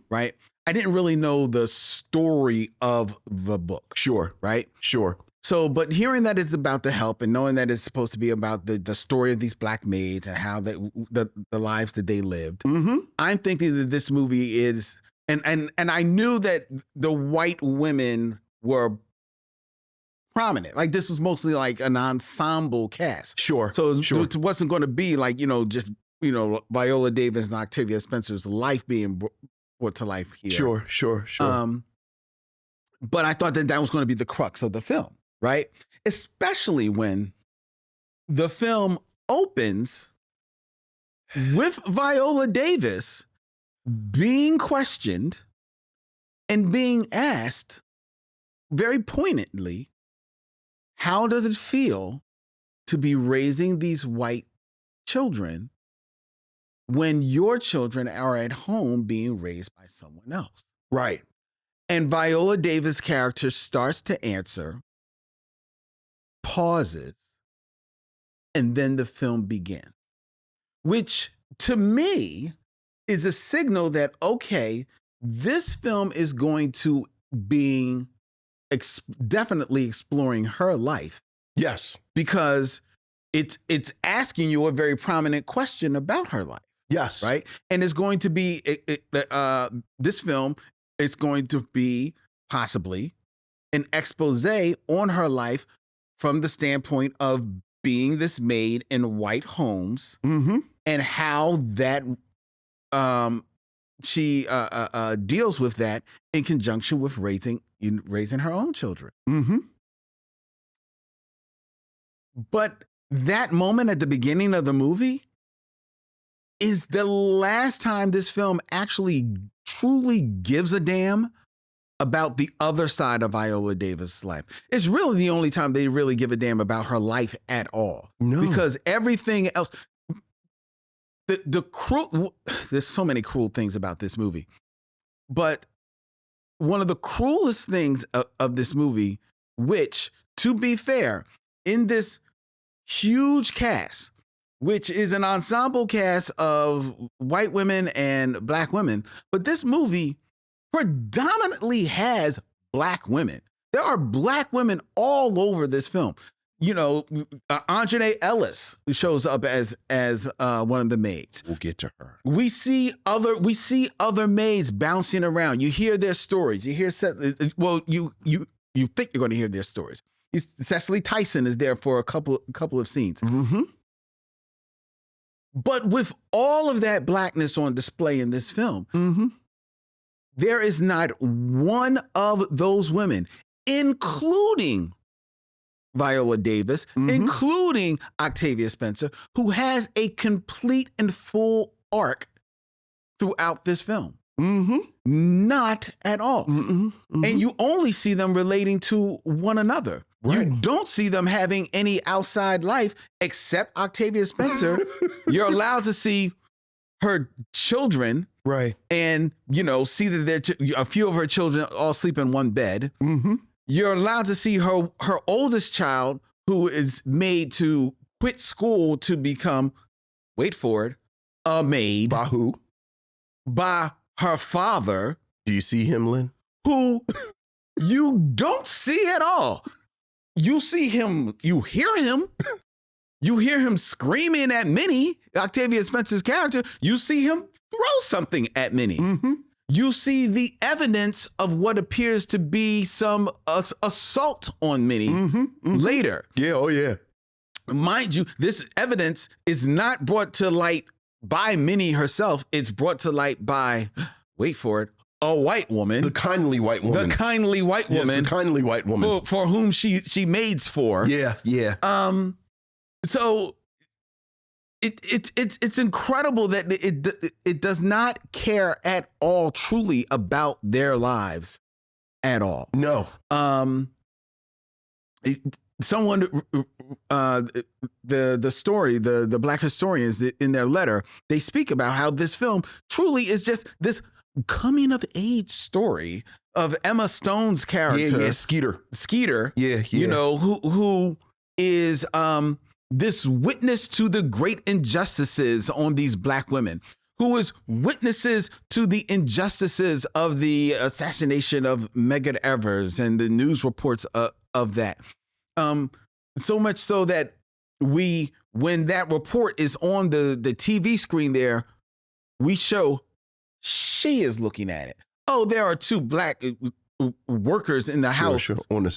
right? I didn't really know the story of the book. Sure. Right? Sure. So, but hearing that it's about the help and knowing that it's supposed to be about the story of these black maids and how the lives that they lived, I'm thinking that this movie is, and I knew that the white women were prominent. Like, this was mostly like an ensemble cast. Sure. So it wasn't going to be like, just, Viola Davis and Octavia Spencer's life being brought to life here. Sure. But I thought that was going to be the crux of the film, right? Especially when the film opens with Viola Davis being questioned and being asked very poignantly, how does it feel to be raising these white children when your children are at home being raised by someone else? Right. And Viola Davis' character starts to answer, pauses, and then the film begins, which to me is a signal that, okay, this film is going to be definitely exploring her life. Yes. Because it's asking you a very prominent question about her life. Yes. Right? And it's going to be, this film, it's going to be possibly an expose on her life from the standpoint of being this maid in white homes, and how that she deals with that in conjunction with raising her own children. But that moment at the beginning of the movie is the last time this film actually truly gives a damn about the other side of Viola Davis' life. It's really the only time they really give a damn about her life at all. No. Because everything else, the cruel, there's so many cruel things about this movie. But one of the cruelest things of this movie, which, to be fair, in this huge cast, which is an ensemble cast of white women and black women, but this movie predominantly has black women. There are black women all over this film. You know, Anjanae Ellis, who shows up as one of the maids. We'll get to her. We see other maids bouncing around. You hear their stories. You hear you think you're going to hear their stories. Cecily Tyson is there for a couple of scenes. Mm-hmm. But with all of that blackness on display in this film, mm-hmm. there is not one of those women, including Viola Davis, mm-hmm. including Octavia Spencer, who has a complete and full arc throughout this film. Mm-hmm. Not at all. Mm-hmm. Mm-hmm. And you only see them relating to one another. Right. You don't see them having any outside life except Octavia Spencer. You're allowed to see her children. Right. And, see that a few of her children all sleep in one bed. Mm-hmm. You're allowed to see her oldest child, who is made to quit school to become, wait for it, a maid. By who? By her father. Do you see him, Lynn? Who you don't see at all. You see him, you hear him screaming at Minnie, Octavia Spencer's character. You see him throw something at Minnie. Mm-hmm. You see the evidence of what appears to be some assault on Minnie mm-hmm. Mm-hmm. later. Yeah, oh yeah. Mind you, this evidence is not brought to light by Minnie herself. It's brought to light by, wait for it, a white woman. The kindly white woman. The kindly white woman. Yes, the kindly white woman. For whom she maids for. Yeah, yeah. So it's incredible that it does not care at all truly about their lives at all. No. Someone the story, the black historians in their letter, they speak about how this film truly is just this coming of age story of Emma Stone's character. Yeah, Skeeter. Yeah. Who is this witness to the great injustices on these black women, who is witnesses to the injustices of the assassination of Medgar Evers and the news reports of that. So much so that when that report is on the TV screen there, we show she is looking at it. Oh, there are two black workers in the house. Sure. On the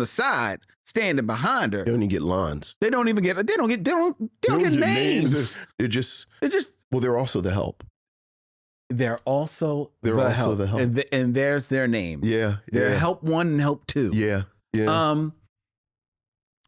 side, standing behind her. They don't even get lines. They don't get names. They're just well, they're also the help. They're also the help. And there's their name. Yeah. They're help 1 and help 2. Yeah. Yeah.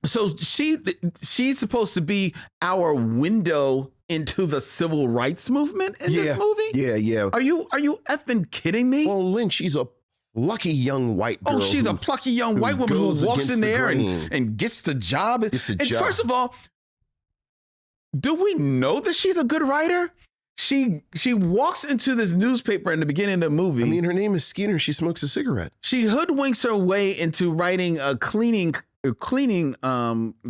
So she's supposed to be our window into the civil rights movement in this movie? Yeah. Are you effing kidding me? Well, Lynn, she's a plucky young white girl. Oh, she's a plucky young white woman who walks in there and gets the job. First of all, do we know that she's a good writer? She walks into this newspaper in the beginning of the movie. I mean, her name is Skeeter. She smokes a cigarette. She hoodwinks her way into writing a cleaning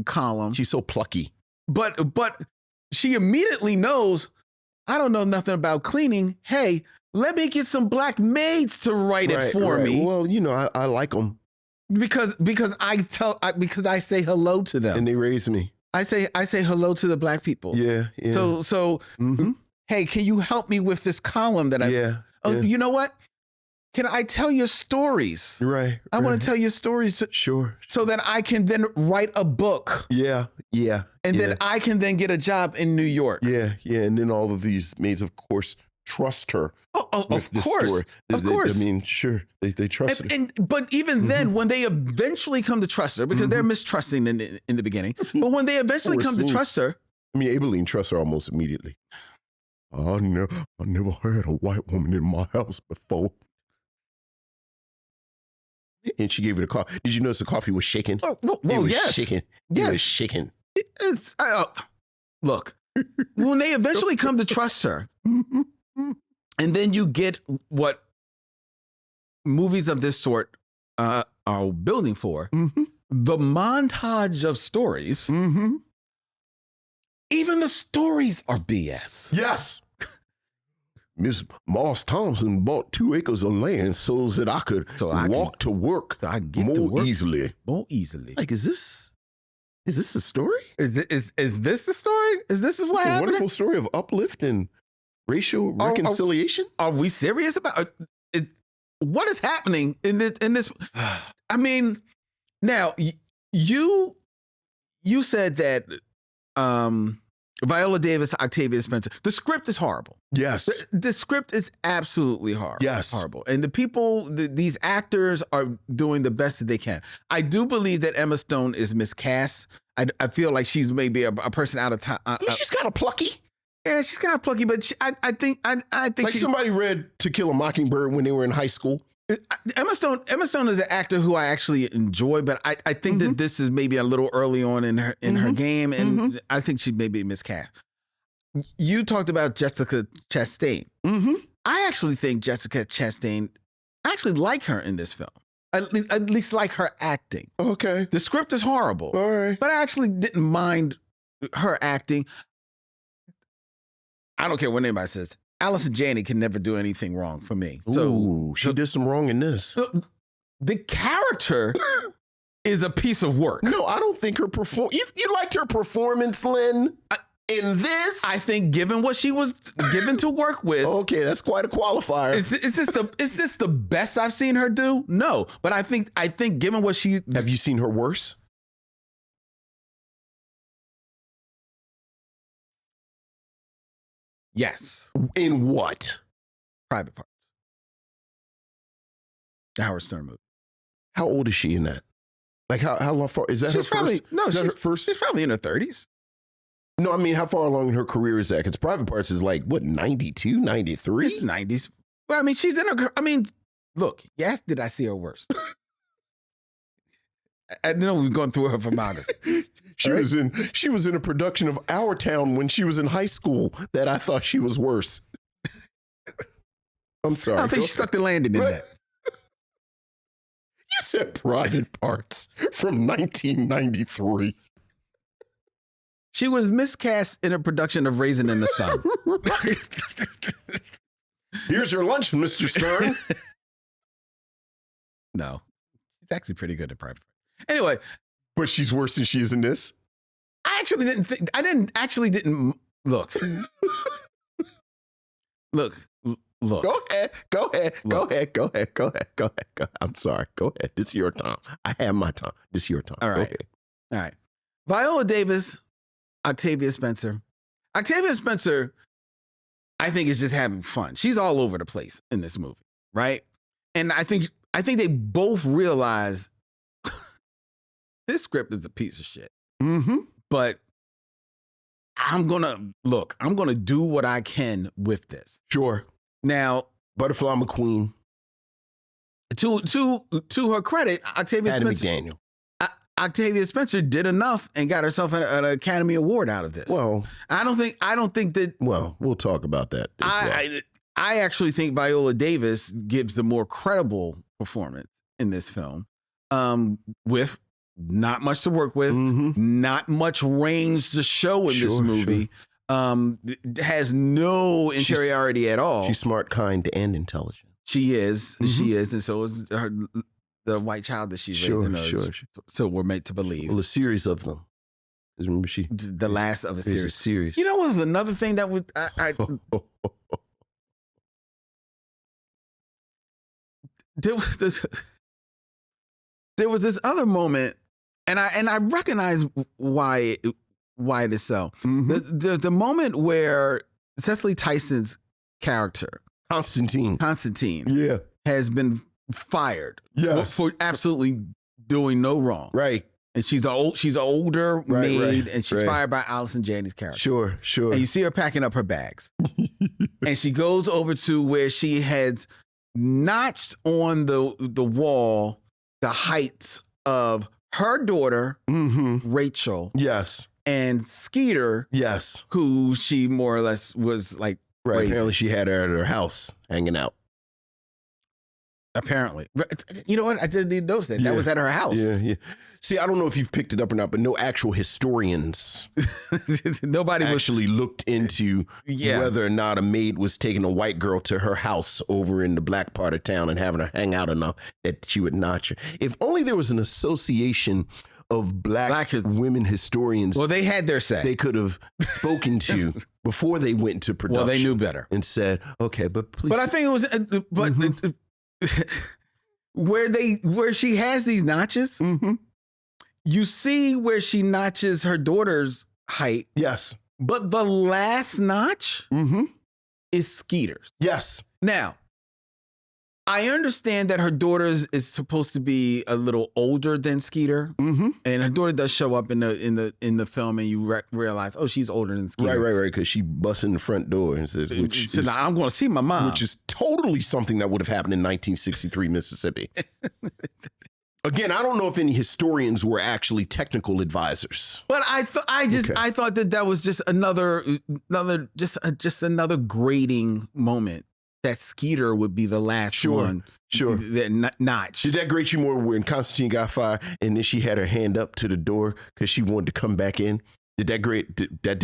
column. She's so plucky. But she immediately knows, I don't know nothing about cleaning. Hey, let me get some black maids to write it for me. Well, I like them because I say hello to them and they raise me. I say hello to the black people. Yeah. So mm-hmm. Hey, can you help me with this column that I? Yeah. You know what? Can I tell your stories? Right. I want to tell your stories. Sure. So that I can then write a book. Yeah. And then I can then get a job in New York. Yeah. And then all of these maids, of course, trust her. Of course. Of course. I mean, sure, they trust her. But even then, when they eventually come to trust her, because they're mistrusting in the beginning, but when they eventually come to trust her. I mean, Aibileen trusts her almost immediately. I never had a white woman in my house before. And she gave it a coffee. Did you notice the coffee was shaking? Well, it was yes. shaking. Yes. It was shaking. Look, when they eventually come to trust her, and then you get what movies of this sort are building for, the montage of stories, even the stories are BS. Yes. Miss Moss Thompson bought 2 acres of land so that I could walk to work easily. More easily. Like, is this the story? Is this the story? Is this what happened? It's a wonderful story of uplift and racial reconciliation. Are we serious about what is happening in this? I mean, now you said that Viola Davis, Octavia Spencer. The script is horrible. Yes. The script is absolutely horrible. Yes. Horrible. And the people, these actors are doing the best that they can. I do believe that Emma Stone is miscast. I feel like she's maybe a person out of time. She's kind of plucky. Yeah, she's kind of plucky, but I think like somebody read To Kill a Mockingbird when they were in high school. Emma Stone is an actor who I actually enjoy, but I think that this is maybe a little early on in her game, and I think she may be miscast. You talked about Jessica Chastain. I actually think Jessica Chastain, I actually like her in this film. At least like her acting. Okay. The script is horrible. All right. But I actually didn't mind her acting. I don't care what anybody says. Allison Janney can never do anything wrong for me. Ooh, she did some wrong in this. The character is a piece of work. No, I don't think her you liked her performance, Lynn, in this? I think given what she was given to work with. Okay, that's quite a qualifier. Is this the best I've seen her do? No, but I think given what she... Have you seen her worse? Yes. In what? Private Parts. The Howard Stern movie. How old is she in that? Like how long far is that? She's her probably first? No, she's, her first. She's probably in her 30s. No, I mean, how far along in her career is that? Because Private Parts is like what, 92, 93? It's 90s. Well, I mean, she's in her. I mean, look. Yes, did I see her worse? I know we've gone through her filmography. She was in a production of Our Town when she was in high school that I thought she was worse. I'm sorry. I think she stuck the landing in that. You said Private Parts from 1993. She was miscast in a production of Raisin in the Sun. Here's your lunch, Mr. Stern. No, she's actually pretty good at Private Parts. Anyway. But she's worse than she is in this? I actually didn't think, look. Look. Go ahead. I'm sorry. Go ahead. This is your time. I have my time. This is your time. All right. All right. Viola Davis, Octavia Spencer. Octavia Spencer, I think, is just having fun. She's all over the place in this movie, right? And I think they both realize this script is a piece of shit. But I'm gonna do what I can with this. Sure. Now, Butterfly McQueen. To her credit, Octavia Spencer did enough and got herself an Academy Award out of this. Well, I don't think that. Well, we'll talk about that. I actually think Viola Davis gives the more credible performance in this film, with not much to work with, not much range to show in this movie. Has no interiority at all. She's smart, kind, and intelligent. She is, and so is the white child that she's raising. Sure. So we're made to believe. Well, a series of them. Remember, the last of a series. A series. You know what was another thing that would there was this other moment, and I recognize why it is so. The moment where Cecily Tyson's character, Constantine, has been fired for absolutely doing no wrong. Right. And she's an older maid, and she's right. fired by Allison Janney's character. Sure. And you see her packing up her bags. And she goes over to where she had notched on the wall the heights of her daughter, Rachel. Yes. And Skeeter. Yes. Who she more or less was like right. raising. Apparently she had her at her house hanging out. Apparently. You know what? I didn't even notice that. That was at her house. Yeah. See, I don't know if you've picked it up or not, but no actual historians Nobody actually looked into whether or not a maid was taking a white girl to her house over in the black part of town and having her hang out enough that she would notch her. If only there was an association of black women historians. Well, they had their say. They could have spoken to before they went to production. Well, they knew better. And said, okay, but please. But I think it was, where she has these notches, you see where she notches her daughter's height. Yes. But the last notch is Skeeter's. Yes. Now, I understand that her daughter is supposed to be a little older than Skeeter, and her daughter does show up in the film, and you realize, oh, she's older than Skeeter. Right, because she busts in the front door and says, now I'm going to see my mom, which is totally something that would have happened in 1963 Mississippi. Again, I don't know if any historians were actually technical advisors, but I thought that was just another grading moment. That Skeeter would be the last one. Sure. That notch. Did that grate you more when Constantine got fired and then she had her hand up to the door because she wanted to come back in? Did that grate? That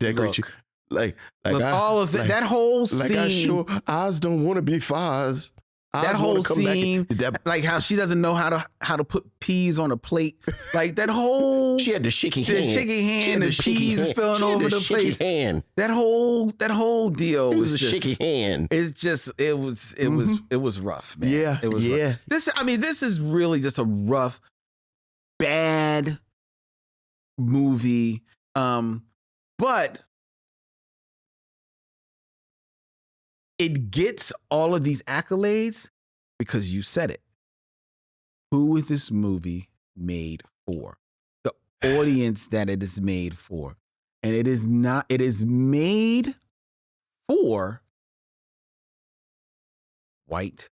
grate you? Like all of that whole scene. Like I sure eyes don't want to be fires. That whole scene, like how she doesn't know how to put peas on a plate, like that whole. She had the shaky hand, and peas spilling over the place. Hand. That whole deal was a shaky hand. It's just it was rough, man. Yeah, it was rough. This is really just a rough, bad movie, but. It gets all of these accolades because you said it. Who is this movie made for? The audience that it is made for. And it is made for white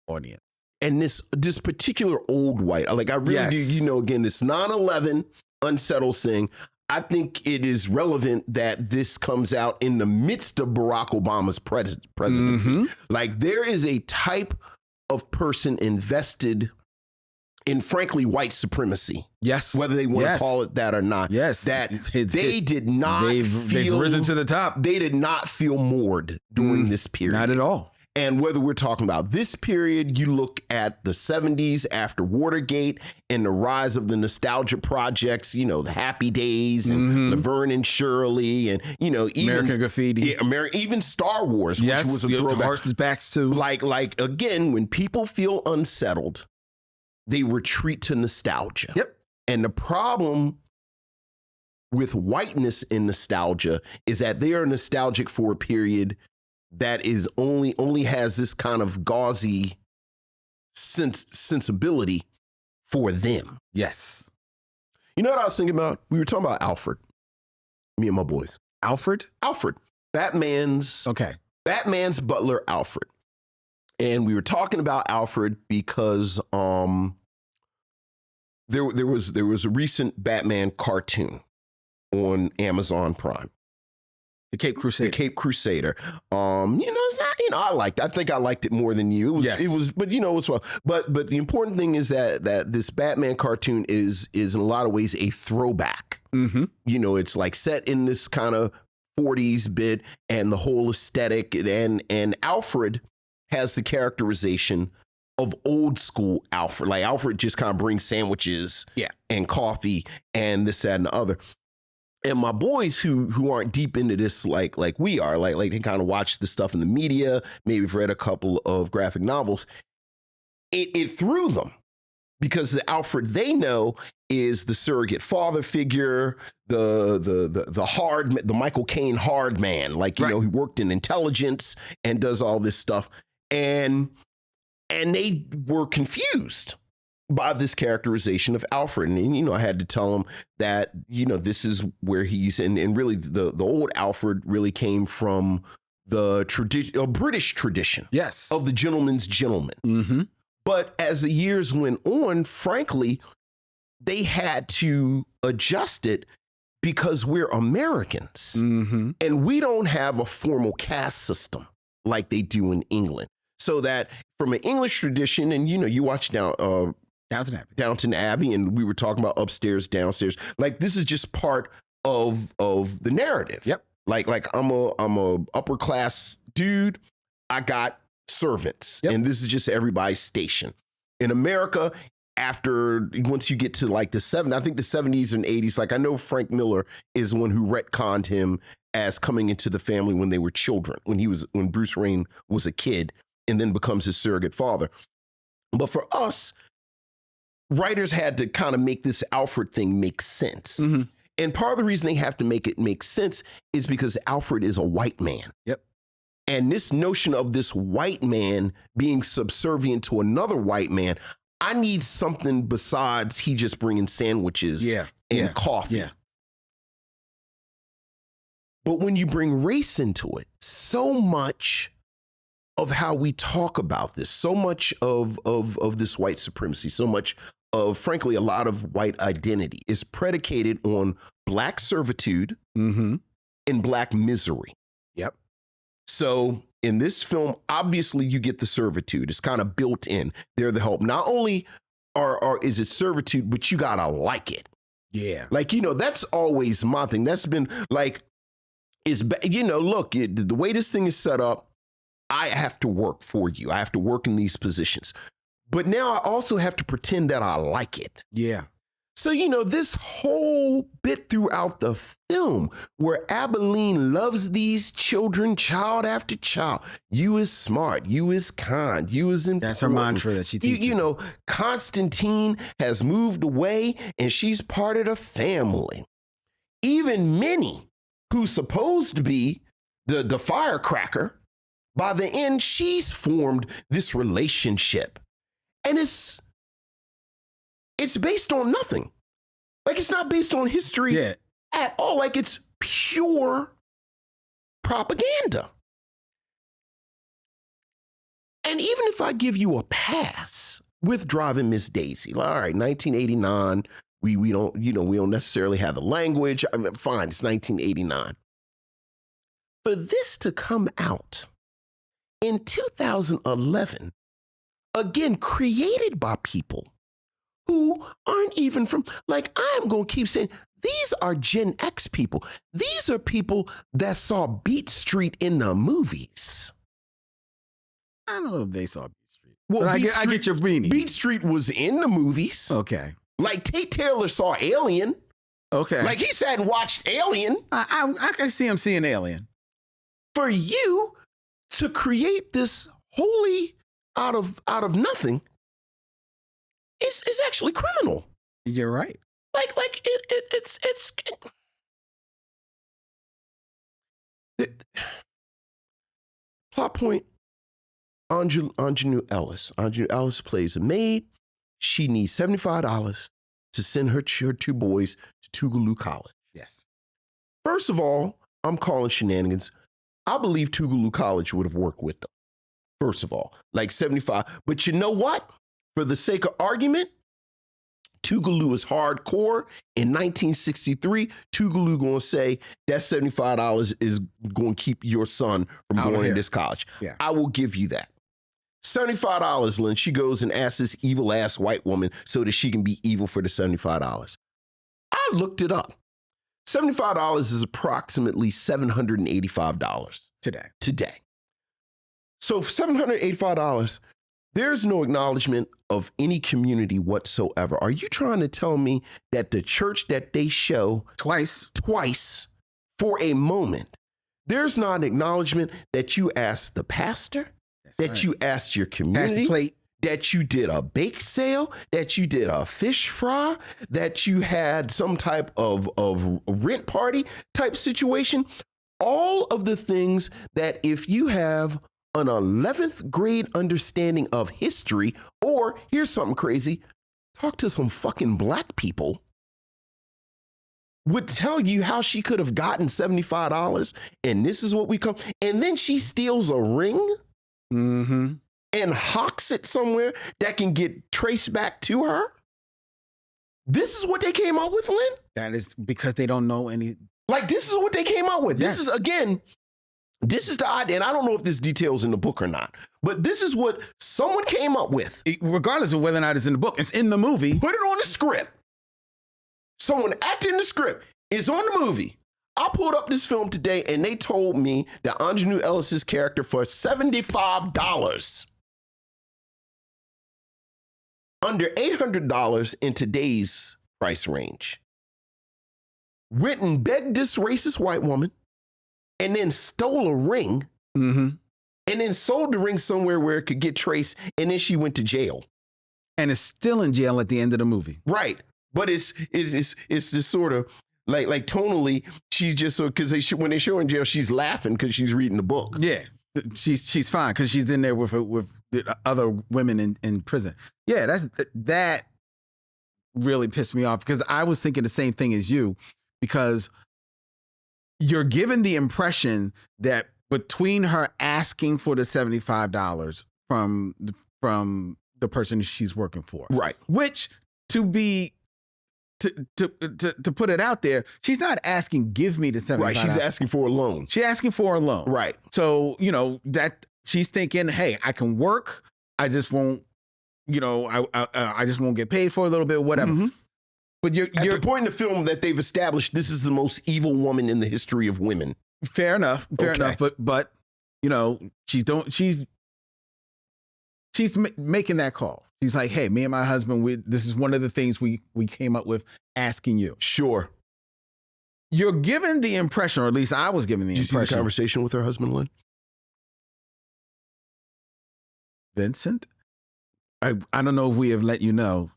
audience. And this particular old white, like I really do, again, this 9/11 unsettles thing. I think it is relevant that this comes out in the midst of Barack Obama's presidency. Like there is a type of person invested in, frankly, white supremacy. Yes. Whether they want to call it that or not. Yes. That they did not they've risen to the top. They did not feel moored during this period. Not at all. And whether we're talking about this period, you look at the 70s after Watergate and the rise of the nostalgia projects, the Happy Days and Laverne and Shirley and, even American Graffiti. Yeah, even Star Wars, which was a throwback. Backs too. Like again, when people feel unsettled, they retreat to nostalgia. Yep. And the problem with whiteness in nostalgia is that they are nostalgic for a period that is only has this kind of gauzy sensibility for them. Yes. You know what I was thinking about? We were talking about Alfred. Me and my boys. Alfred. Batman's butler, Alfred. And we were talking about Alfred because there was a recent Batman cartoon on Amazon Prime. The Cape Crusader. It's not, I liked it. I think I liked it more than you. It was, but it's well. But the important thing is that this Batman cartoon is in a lot of ways a throwback. It's like set in this kind of 40s bit and the whole aesthetic and Alfred has the characterization of old school Alfred. Like Alfred just kind of brings sandwiches and coffee and this, that, and the other. And my boys who aren't deep into this like we are, like they kind of watch the stuff in the media, maybe have read a couple of graphic novels, it threw them because the Alfred they know is the surrogate father figure, the Michael Caine hard man, he worked in intelligence and does all this stuff. And they were confused by this characterization of Alfred. And, I had to tell him that, this is where he's, and really the old Alfred really came from the British tradition. Yes. Of the gentleman's gentleman. Mm-hmm. But as the years went on, frankly, they had to adjust it because we're Americans and we don't have a formal caste system like they do in England. So that from an English tradition, and you watch Downton Abbey, and we were talking about upstairs, downstairs. Like this is just part of the narrative. Yep. Like I'm a upper class dude. I got servants, and this is just everybody's station. In America, once you get to like the 70s and 80s, like I know Frank Miller is the one who retconned him as coming into the family when they were children, when Bruce Wayne was a kid, and then becomes his surrogate father. But for us, writers had to kind of make this Alfred thing make sense. Mm-hmm. And part of the reason they have to make it make sense is because Alfred is a white man. Yep. And this notion of this white man being subservient to another white man, I need something besides he just bringing sandwiches and coffee. Yeah. But when you bring race into it, so much of how we talk about this, so much of this white supremacy, so much of, frankly, a lot of white identity is predicated on Black servitude and Black misery. Yep. So in this film, obviously you get the servitude. It's kind of built in. They're the help. Not only is it servitude, but you gotta like it. Yeah. Like, that's always my thing. That's been like, look, the way this thing is set up, I have to work for you. I have to work in these positions. But now I also have to pretend that I like it. Yeah. So, this whole bit throughout the film where Abilene loves these children, child after child. You is smart. You is kind. You is important. That's her mantra that she teaches. Constantine has moved away and she's part of the family. Even Minnie, who's supposed to be the firecracker, by the end, she's formed this relationship. And it's based on nothing. Like, it's not based on history at all. Like, it's pure propaganda. And even if I give you a pass with Driving Miss Daisy, all right, 1989, we don't necessarily have the language. I mean, fine, it's 1989. For this to come out in 2011, again, created by people who aren't even from, like, I'm going to keep saying, these are Gen X people. These are people that saw Beat Street in the movies. I don't know if they saw Beat Street. Well, I get your meaning. Beat Street was in the movies. Okay. Like, Tate Taylor saw Alien. Okay. Like, he sat and watched Alien. I can see him seeing Alien. For you to create this wholly out of nothing is actually criminal. You're right. Like it's plot point. Anjanou Ellis. Anjanou Ellis plays a maid. She needs $75 to send her two boys to Tougaloo College. Yes. First of all, I'm calling shenanigans. I believe Tougaloo College would have worked with them. First of all, like 75. But you know what? For the sake of argument, Tougaloo is hardcore. In 1963, Tougaloo going to say that $75 is going to keep your son from going to this college. Yeah. I will give you that. $75, Lynn. She goes and asks this evil ass white woman so that she can be evil for the $75. I looked it up. $75 is approximately $785 today. So for $785, there's no acknowledgement of any community whatsoever. Are you trying to tell me that the church that they show twice for a moment, there's not an acknowledgement that you asked the pastor, you asked your community, that you did a bake sale, that you did a fish fry, that you had some type of rent party type situation? All of the things that if you have an 11th grade understanding of history, or here's something crazy, talk to some fucking black people, would tell you how she could have gotten $75 and this is what we come. And then she steals a ring and hawks it somewhere that can get traced back to her. This is what they came up with, Lynn? That is because they don't know any. Like, this is what they came up with. Yes. This is, again, this is the idea. And I don't know if this detail's in the book or not, but this is what someone came up with. Regardless of whether or not it's in the book, it's in the movie. Put it on the script. Someone acted in the script. It's on the movie. I pulled up this film today and they told me that Ingenue Ellis's character for $75. Under $800 in today's price range. Went and begged this racist white woman and then stole a ring and then sold the ring somewhere where it could get traced, and then she went to jail. And is still in jail at the end of the movie. Right. But it's this sort of like tonally, she's just so, because when they show her in jail, she's laughing because she's reading the book. Yeah. She's fine because she's in there with the other women in prison. Yeah, that really pissed me off because I was thinking the same thing as you, because you're given the impression that between her asking for the $75 from the person she's working for, right, which to put it out there, she's not asking, give me the $75. Right, she's asking for a loan. She's asking for a loan. Right. So, that she's thinking, hey, I can work. I just won't, I just won't get paid for a little bit, whatever. But you're at the point in the film that they've established this is the most evil woman in the history of women. Fair enough. But she's making that call. She's like, hey, me and my husband, this is one of the things we came up with asking you. Sure. You're given the impression, or at least I was given the impression. Did you see the conversation with her husband, Lynn? Vincent? I don't know if we have let you know.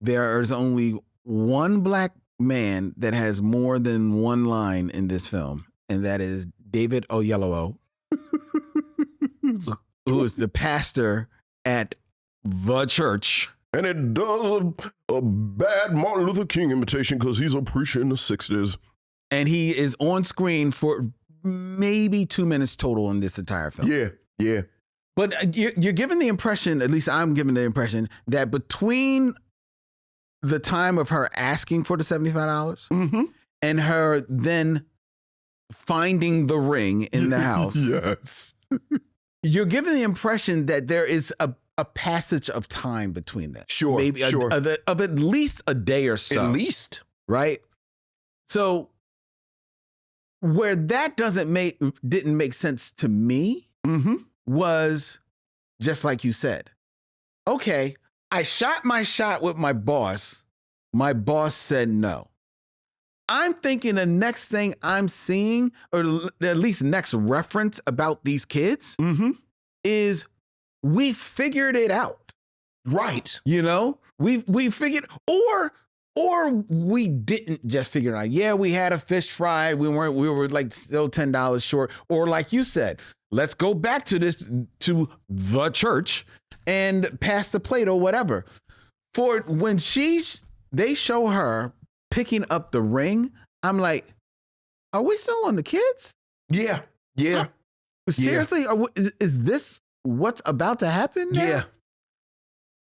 There is only one black man that has more than one line in this film, and that is David Oyelowo, who is the pastor at the church. And it does a bad Martin Luther King imitation because he's a preacher in the 60s. And he is on screen for maybe 2 minutes total in this entire film. Yeah. But you're given the impression, at least I'm given the impression, that between the time of her asking for the $75 and her then finding the ring in the house, yes, you're given the impression that there is a passage of time between that. Sure, maybe sure. Of at least a day or so. At least. Right? So where that didn't make sense to me was just like you said. Okay, I shot my shot with my boss. My boss said no. I'm thinking the next thing I'm seeing, or at least next reference about these kids, is we figured it out. Right. We figured, or we didn't just figure it out. Yeah, we had a fish fry. We were like still $10 short. Or like you said, let's go back to the church and pass the plate or whatever. For when they show her picking up the ring, I'm like, are we still on the kids? Yeah. Seriously, is this what's about to happen now? Yeah.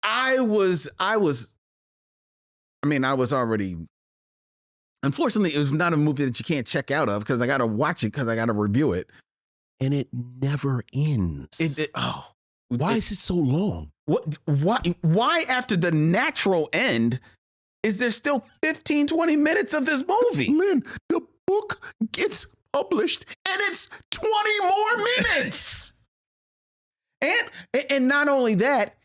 I was already, unfortunately, it was not a movie that you can't check out of because I got to watch it because I got to review it. And it never ends. Why is it so long? Why after the natural end is there still 15, 20 minutes of this movie? Lynn, the book gets published and it's 20 more minutes. And not only that,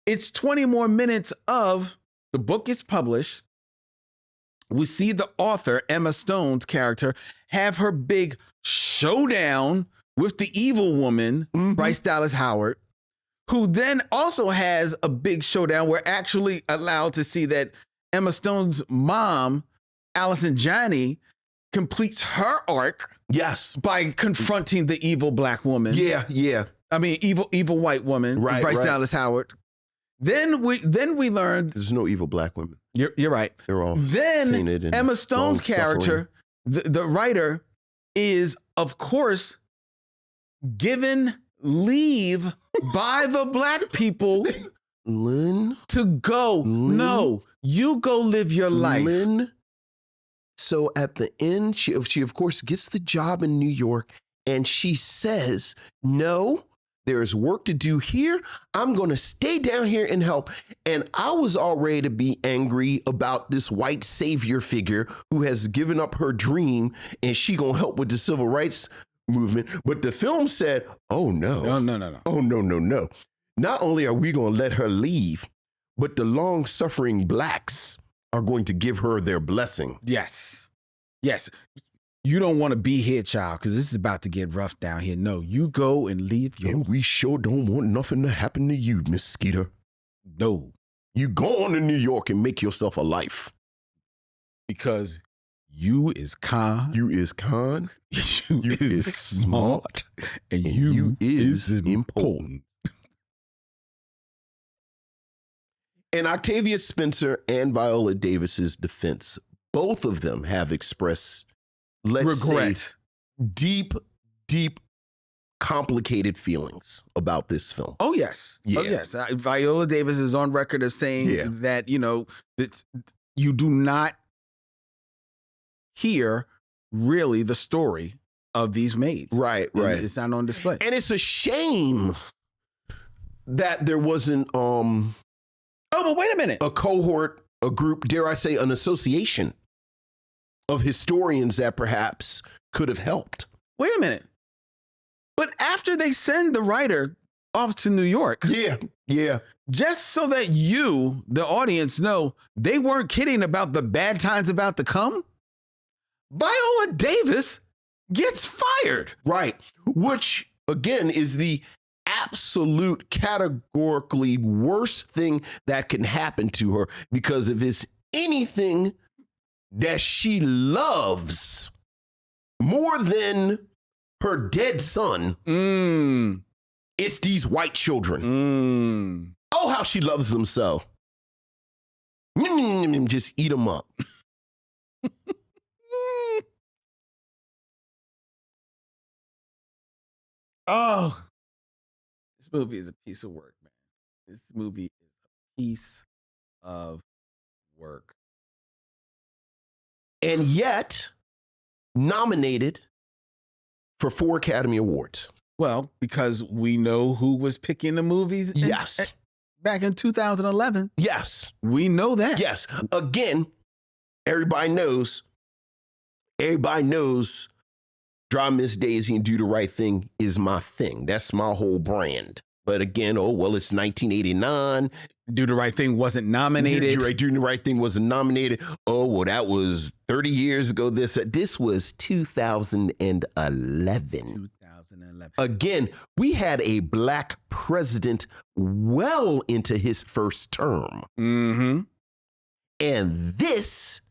it's 20 more minutes of the book gets published. We see the author, Emma Stone's character, have her big showdown with the evil woman, Bryce Dallas Howard, who then also has a big showdown. We're actually allowed to see that Emma Stone's mom, Allison Janney, completes her arc. Yes. By confronting the evil black woman. Yeah. I mean, evil white woman, right, Bryce Dallas Howard, Then we learned There's no evil black women. you're right. They're all Then sainted and Emma Stone's long-suffering. character, the writer, is of course given leave by the black people Lynn, to go. No, you go live your life. Lynn. So at the end, she of course gets the job in New York, and she says, "No, there's work to do here. I'm going to stay down here and help." And I was already to be angry about this white savior figure who has given up her dream, and she gonna help with the civil rights movement. But the film said, "Oh no, No. oh no. Not only are we going to let her leave, but the long-suffering blacks are going to give her their blessing." Yes. You don't want to be here, child, because this is about to get rough down here. No, you go and leave your... And we sure don't want nothing to happen to you, Miss Skeeter. No. You go on to New York and make yourself a life. Because you is kind. You is kind. You is smart. And you is important. In Octavia Spencer and Viola Davis's defense, both of them have expressed, let's regret. say, deep, complicated feelings about this film. Oh, yes. Yeah. Oh, yes. Viola Davis is on record of saying that, that you do not hear really the story of these maids. Right. It's not on display. And it's a shame that there wasn't Oh, but wait a minute. a cohort, a group, dare I say, an association of historians that perhaps could have helped. Wait a minute. But after they send the writer off to New York, Yeah. just so that you, the audience, know they weren't kidding about the bad times about to come, Viola Davis gets fired. Right. Which, again, is the absolute categorically worst thing that can happen to her, because if it's anything that she loves more than her dead son, it's these white children. Oh, how she loves them so. Just eat them up. Oh, this movie is a piece of work, man. This movie is a piece of work. And yet nominated for 4 Academy Awards. Well, because we know who was picking the movies. Yes. Back in 2011. Yes. We know that. Yes. Again, everybody knows Draw Miss Daisy and Do the Right Thing is my thing. That's my whole brand. But again, it's 1989. Do the Right Thing wasn't nominated. Do the Right Thing wasn't nominated. Oh, well, that was 30 years ago. This was 2011. Again, we had a black president well into his first term. Mm-hmm. And this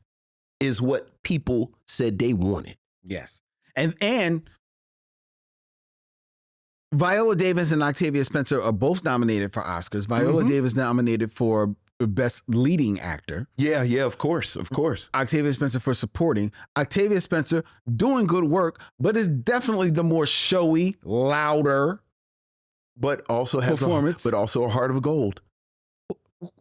is what people said they wanted. Yes. And Viola Davis and Octavia Spencer are both nominated for Oscars. Viola Davis nominated for Best Leading Actor. Yeah, of course. Octavia Spencer for supporting. Octavia Spencer doing good work, but is definitely the more showy, louder, but also has performance. But also a heart of gold.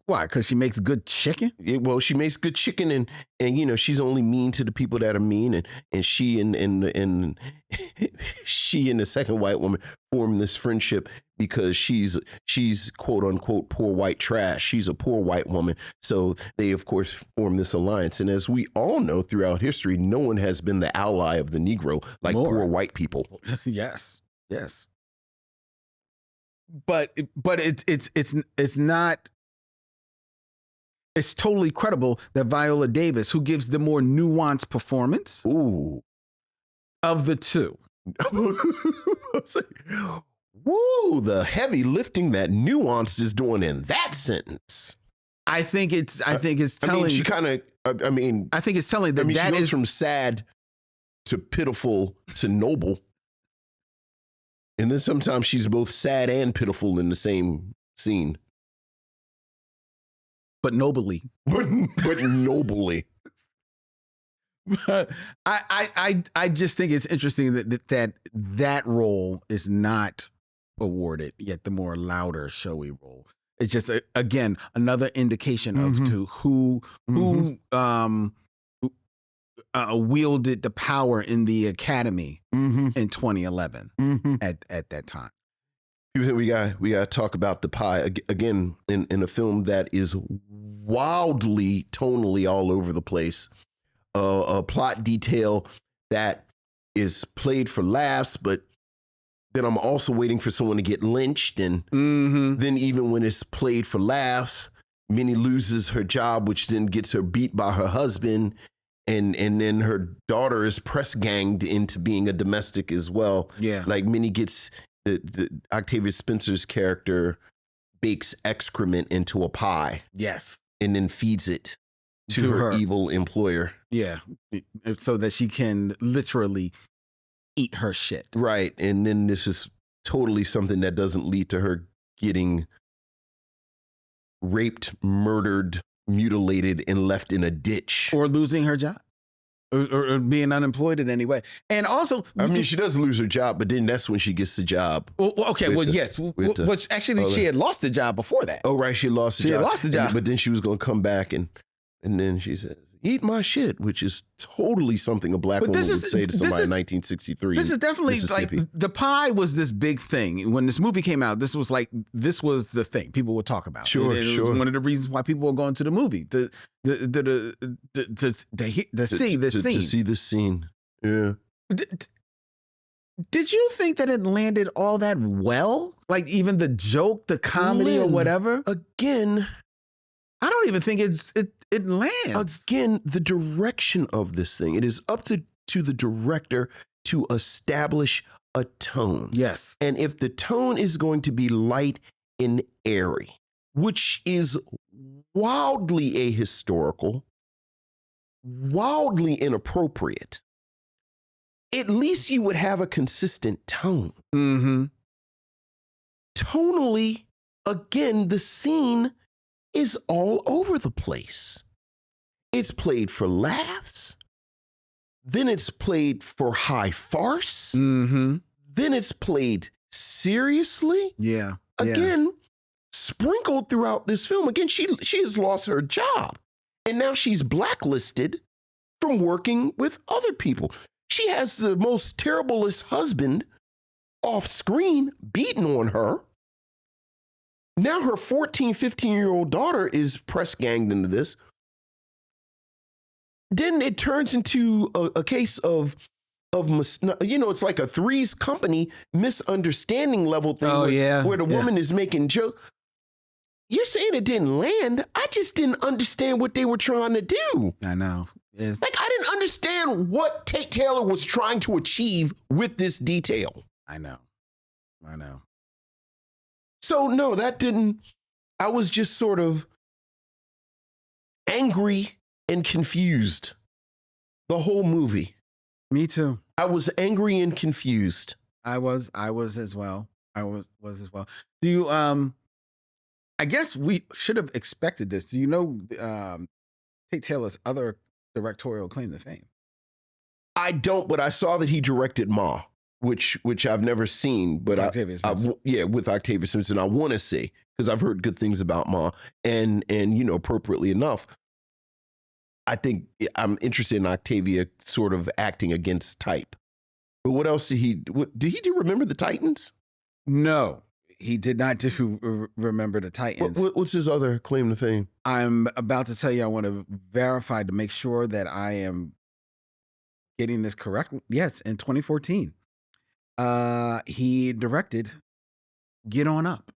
Why? Because she makes good chicken? Well, she makes good chicken, and she's only mean to the people that are mean, and she and she and the second white woman form this friendship because she's quote unquote poor white trash. She's a poor white woman, so they of course form this alliance. And as we all know throughout history, no one has been the ally of the Negro like poor white people. Yes. But it's not. It's totally credible that Viola Davis, who gives the more nuanced performance of the two. Woo, the heavy lifting that nuanced is doing in that sentence. I think it's telling. I think it's telling that she that goes is from sad to pitiful to noble. And then sometimes she's both sad and pitiful in the same scene. but nobly. but nobly. I just think it's interesting that role is not awarded yet the more louder, showy role. It's just again another indication of to who wielded the power in the Academy in 2011 at that time. We got to talk about the pie again in a film that is wildly tonally all over the place. A plot detail that is played for laughs, but then I'm also waiting for someone to get lynched. And then even when it's played for laughs, Minnie loses her job, which then gets her beat by her husband. And then her daughter is press ganged into being a domestic as well. Yeah. Like Minnie gets the Octavia Spencer's character bakes excrement into a pie. Yes. And then feeds it to her evil employer. Yeah. So that she can literally eat her shit. Right. And then this is totally something that doesn't lead to her getting raped, murdered, mutilated, and left in a ditch. Or losing her job. Or being unemployed in any way. And also, I mean, she does lose her job, but then that's when she gets the job. Well, okay, well, yes. Which actually, she had lost the job before that. Oh, right. She lost the job. She had lost the job. But then she was going to come back and then she says, eat my shit, which is totally something a black woman would say to somebody in 1963. This is definitely like the pie was this big thing. When this movie came out, this was the thing people would talk about. Sure, and it was one of the reasons why people were going to the movie to see this scene. Yeah. Did you think that it landed all that well? Like even the joke, the comedy, or whatever? Again, I don't even think it lands. Again, the direction of this thing. It is up to the director to establish a tone. Yes. And if the tone is going to be light and airy, which is wildly ahistorical, wildly inappropriate, at least you would have a consistent tone. Tonally, again, the scene is all over the place. It's played for laughs. Then it's played for high farce. Then it's played seriously. Yeah. Again, sprinkled throughout this film. Again, she has lost her job. And now she's blacklisted from working with other people. She has the most terriblest husband off screen beating on her. Now her 14, 15-year-old daughter is press ganged into this. Then it turns into a case of it's like a Three's Company misunderstanding level thing where the woman is making jokes. You're saying it didn't land. I just didn't understand what they were trying to do. I know. I didn't understand what Tate Taylor was trying to achieve with this detail. I know. So no, that didn't. I was just sort of angry and confused the whole movie. Me too. I was angry and confused. I was as well. I was as well. Do you I guess we should have expected this. Do you know Tate Taylor's other directorial claim to fame? I don't, but I saw that he directed Ma, which I've never seen, but with Octavia Spencer, I want to see because I've heard good things about Ma, and appropriately enough, I think I'm interested in Octavia sort of acting against type. But what else did he do? Remember the Titans? No, he did not do Remember the Titans. What's his other claim to fame? I'm about to tell you. I want to verify to make sure that I am getting this correct. Yes, in 2014. He directed Get On Up.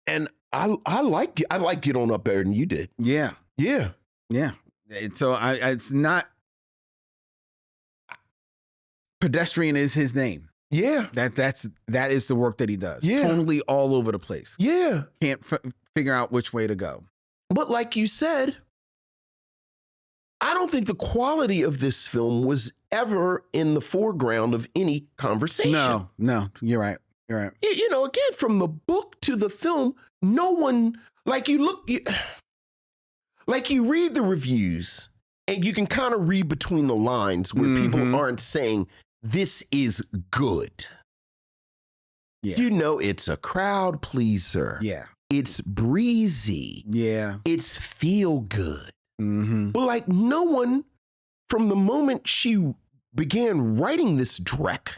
And I like Get On Up better than you did. Yeah. Yeah. Yeah. So it's not Pedestrian is his name. Yeah. That is the work that he does. Yeah. Totally all over the place. Yeah. Can't figure out which way to go. But like you said, I don't think the quality of this film was ever in the foreground of any conversation. No, you're right. Right. Again, from the book to the film, no one, like you read the reviews and you can kind of read between the lines where people aren't saying this is good. Yeah. It's a crowd pleaser. Yeah. It's breezy. Yeah. It's feel good. Mm-hmm. But like no one from the moment she began writing this dreck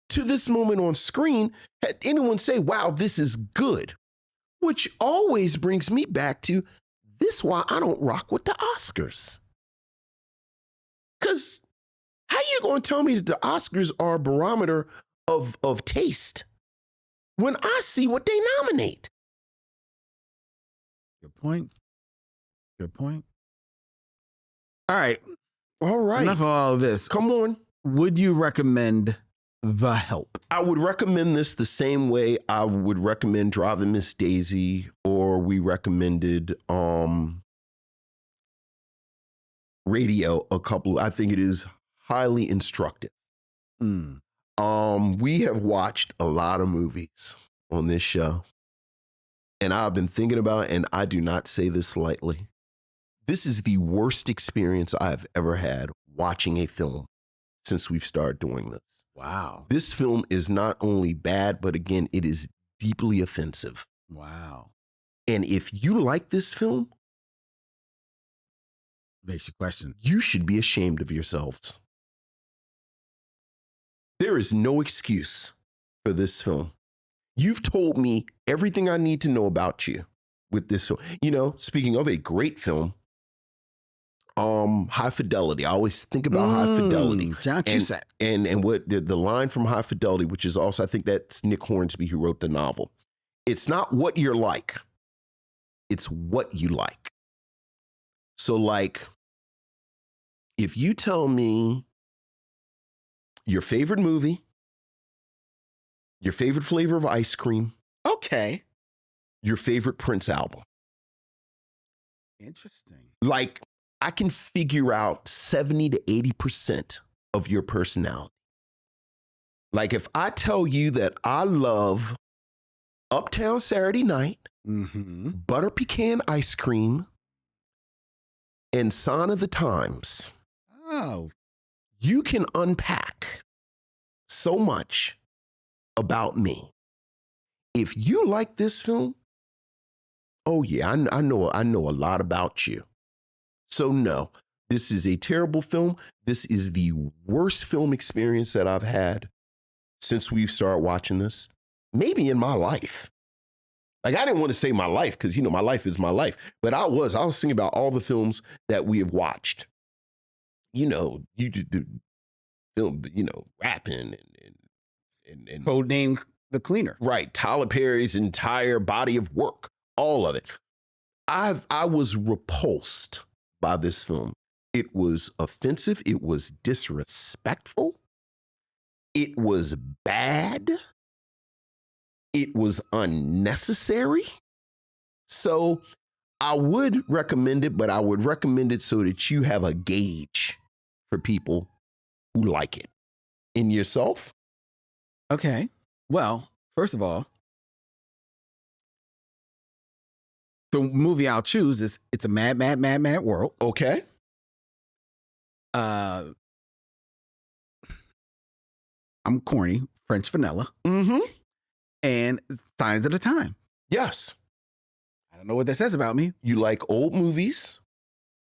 to this moment on screen had anyone say, wow, this is good. Which always brings me back to this why I don't rock with the Oscars. Because how you going to tell me that the Oscars are a barometer of taste when I see what they nominate? Good point. Good point. All right. Enough of all of this. Come on. Would you recommend The Help? I would recommend this the same way I would recommend Driving Miss Daisy, or we recommended Radio a couple. I think it is highly instructive. We have watched a lot of movies on this show, and I've been thinking about, and I do not say this lightly, this is the worst experience I've ever had watching a film since we've started doing this. Wow. This film is not only bad, but again, it is deeply offensive. Wow. And if you like this film, makes you question. You should be ashamed of yourselves. There is no excuse for this film. You've told me everything I need to know about you with this film. Speaking of a great film, High Fidelity. I always think about High Fidelity. John Cusack. And what the line from High Fidelity, which is also, I think that's Nick Hornsby who wrote the novel. It's not what you're like. It's what you like. So like, if you tell me your favorite movie, your favorite flavor of ice cream. Okay. Your favorite Prince album. Interesting. Like, I can figure out 70 to 80% of your personality. Like, if I tell you that I love Uptown Saturday Night, butter pecan ice cream, and Sign of the Times. Oh. You can unpack so much about me. If you like this film, oh yeah, I know a lot about you. So no, this is a terrible film. This is the worst film experience that I've had since we've started watching this, maybe in my life. Like, I didn't want to say my life because, my life is my life. But I was thinking about all the films that we have watched. You did the film, rapping and Codename The Cleaner. Right. Tyler Perry's entire body of work, all of it. I was repulsed by this film. It was offensive. It was disrespectful. It was bad. It was unnecessary. So I would recommend it, but I would recommend it so that you have a gauge for people who like it. In yourself? Okay. Well, first of all, the movie I'll choose is It's a Mad, Mad, Mad, Mad World. Okay. I'm corny. French Vanilla. And Signs of the Time. Yes. I don't know what that says about me. You like old movies.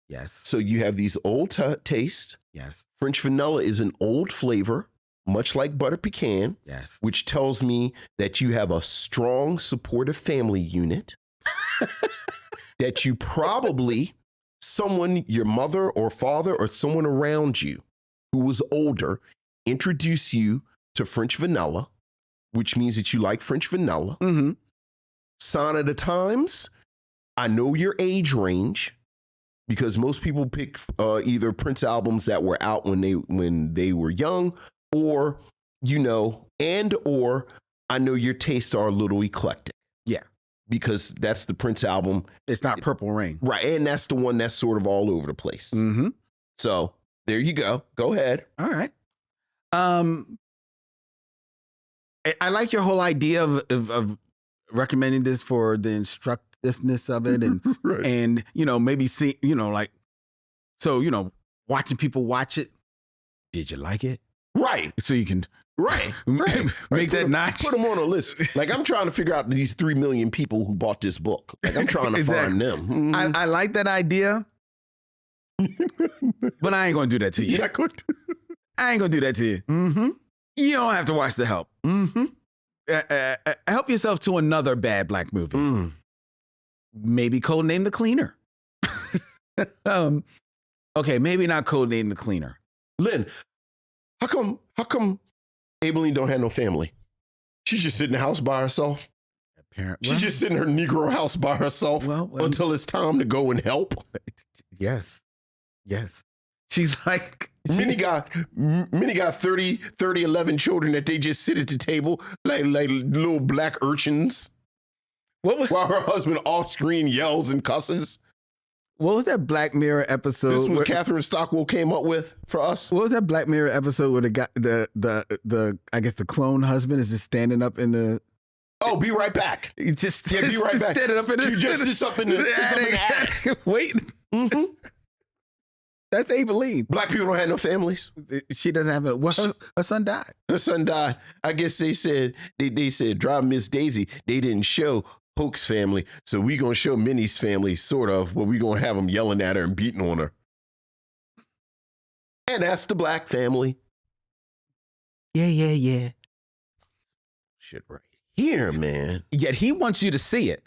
Yes. So you have these old taste. Yes. French Vanilla is an old flavor, much like butter pecan. Yes. Which tells me that you have a strong, supportive family unit. That you probably, your mother or father or someone around you who was older, introduced you to French Vanilla, which means that you like French Vanilla. Sign of the Times, I know your age range because most people pick either Prince albums that were out when they were young, or or I know your tastes are a little eclectic. Yeah. Because that's the Prince album. It's not Purple Rain. Right. And that's the one that's sort of all over the place. So there you go. Go ahead. All right. I like your whole idea of recommending this for the instructiveness of it, and Right. and maybe see like, so watching people watch it. Did you like it? Right. So you can Right. make that notch. Put them on a list. Like, I'm trying to figure out these 3 million people who bought this book. Like, I'm trying to find them. I like that idea, but I ain't gonna do that to you. I ain't gonna do that to you. Mm-hmm. You don't have to watch The Help. Mm-hmm. Help yourself to another bad black movie. Maybe Codename The Cleaner. Okay, maybe not Codename The Cleaner. Lynn, how come Aibileen don't have no family? She's just sitting in the house by herself. Apparently, She's just sitting in her Negro house by herself until it's time to go and help. Yes. She's like, Many got 30, 11 children that they just sit at the table like little black urchins. While her husband off screen yells and cusses. What was that Black Mirror episode? This was Catherine Stockwell came up with for us. What was that Black Mirror episode where the I guess the clone husband is just standing up in the... Oh, Be Right Back. He just Be Right Back. Standing up in She just sits up in the attic. Wait. Mm-hmm. That's Aibileen. Black people don't have no families. She doesn't have her son died. Her son died. I guess they said Drive Miss Daisy. They didn't show Hoke's family, so we gonna show Minnie's family, sort of, but we gonna have them yelling at her and beating on her. And that's the black family. Yeah. Shit right here, man. Yet he wants you to see it.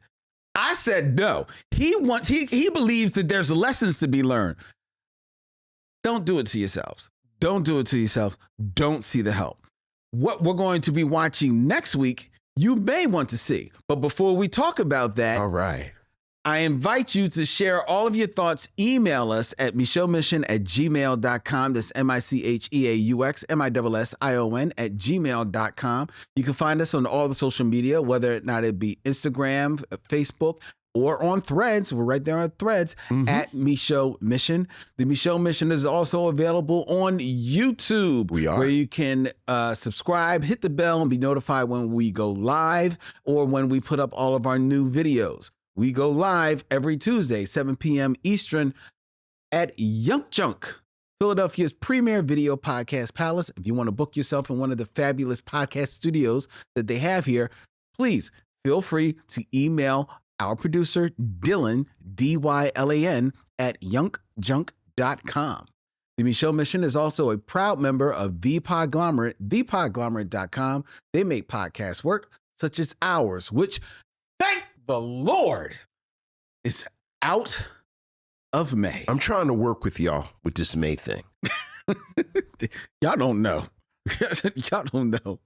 I said no. He believes that there's lessons to be learned. Don't do it to yourselves. Don't do it to yourselves. Don't see The Help. What we're going to be watching next week, you may want to see. But before we talk about that, All right. I invite you to share all of your thoughts. Email us at micheauxmission@gmail.com. That's MICHEAUXMISSION @gmail.com. You can find us on all the social media, whether or not it be Instagram, Facebook, or on Threads. We're right there on Threads at Micheaux Mission. The Micheaux Mission is also available on YouTube. We are. Where you can subscribe, hit the bell, and be notified when we go live or when we put up all of our new videos. We go live every Tuesday, 7 p.m. Eastern at Yunk Junk, Philadelphia's premier video podcast palace. If you want to book yourself in one of the fabulous podcast studios that they have here, please feel free to email our producer, Dylan, DYLAN, at yunkjunk.com. The Micheaux Mission is also a proud member of The Podglomerate, thepodglomerate.com. They make podcast work such as ours, which, thank the Lord, is out of May. I'm trying to work with y'all with this May thing. Y'all don't know. Y'all don't know.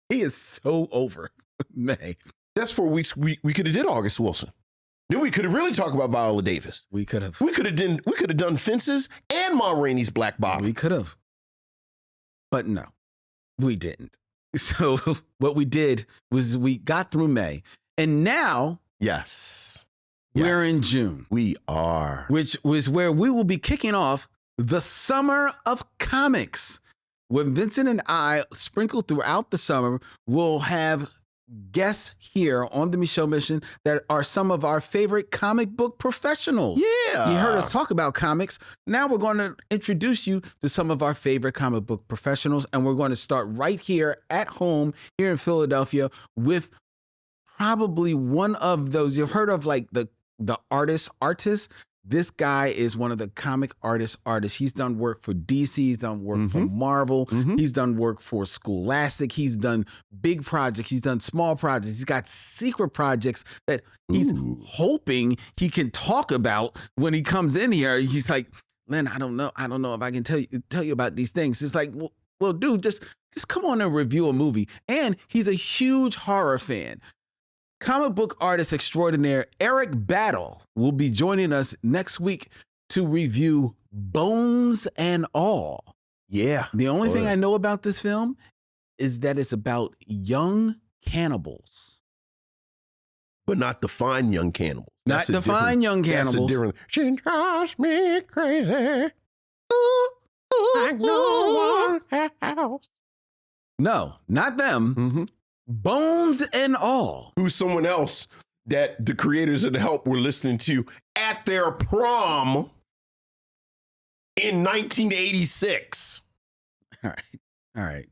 He is so over May. That's 4 weeks. We could have did August Wilson. Then we could have really talked about Viola Davis. We could have done Fences and Ma Rainey's Black Bottom. We could have. But no, we didn't. So what we did was we got through May. And now we're in June. We are. Which was where we will be kicking off the Summer of Comics. When Vincent and I, sprinkled throughout the summer, will have guests here on the Micheaux Mission that are some of our favorite comic book professionals. Yeah. You heard us talk about comics. Now we're going to introduce you to some of our favorite comic book professionals, and we're going to start right here at home here in Philadelphia with probably one of those you've heard of, like the artist. This guy is one of the comic artists. He's done work for DC. He's done work for Marvel. He's done work for Scholastic. He's done big projects. He's done small projects. He's got secret projects that he's hoping he can talk about when he comes in here. He's like, Len, I don't know if I can tell you about these things. It's like, well, dude, just come on and review a movie. And he's a huge horror fan. Comic book artist extraordinaire Eric Battle will be joining us next week to review Bones and All. Yeah. The only thing I know about this film is that it's about young cannibals. But not the fine young cannibals. Not the fine young cannibals. That's a different. She drives me crazy. Like no one else. No, not them. Mm-hmm. Bones and all. Who's someone else that the creators of The Help were listening to at their prom in 1986. All right.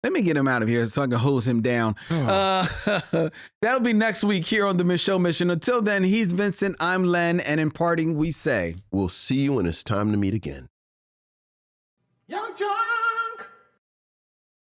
Let me get him out of here so I can hose him down. That'll be next week here on the Micheaux Mission. Until then, he's Vincent, I'm Len, and in parting, we say, we'll see you when it's time to meet again. Young John!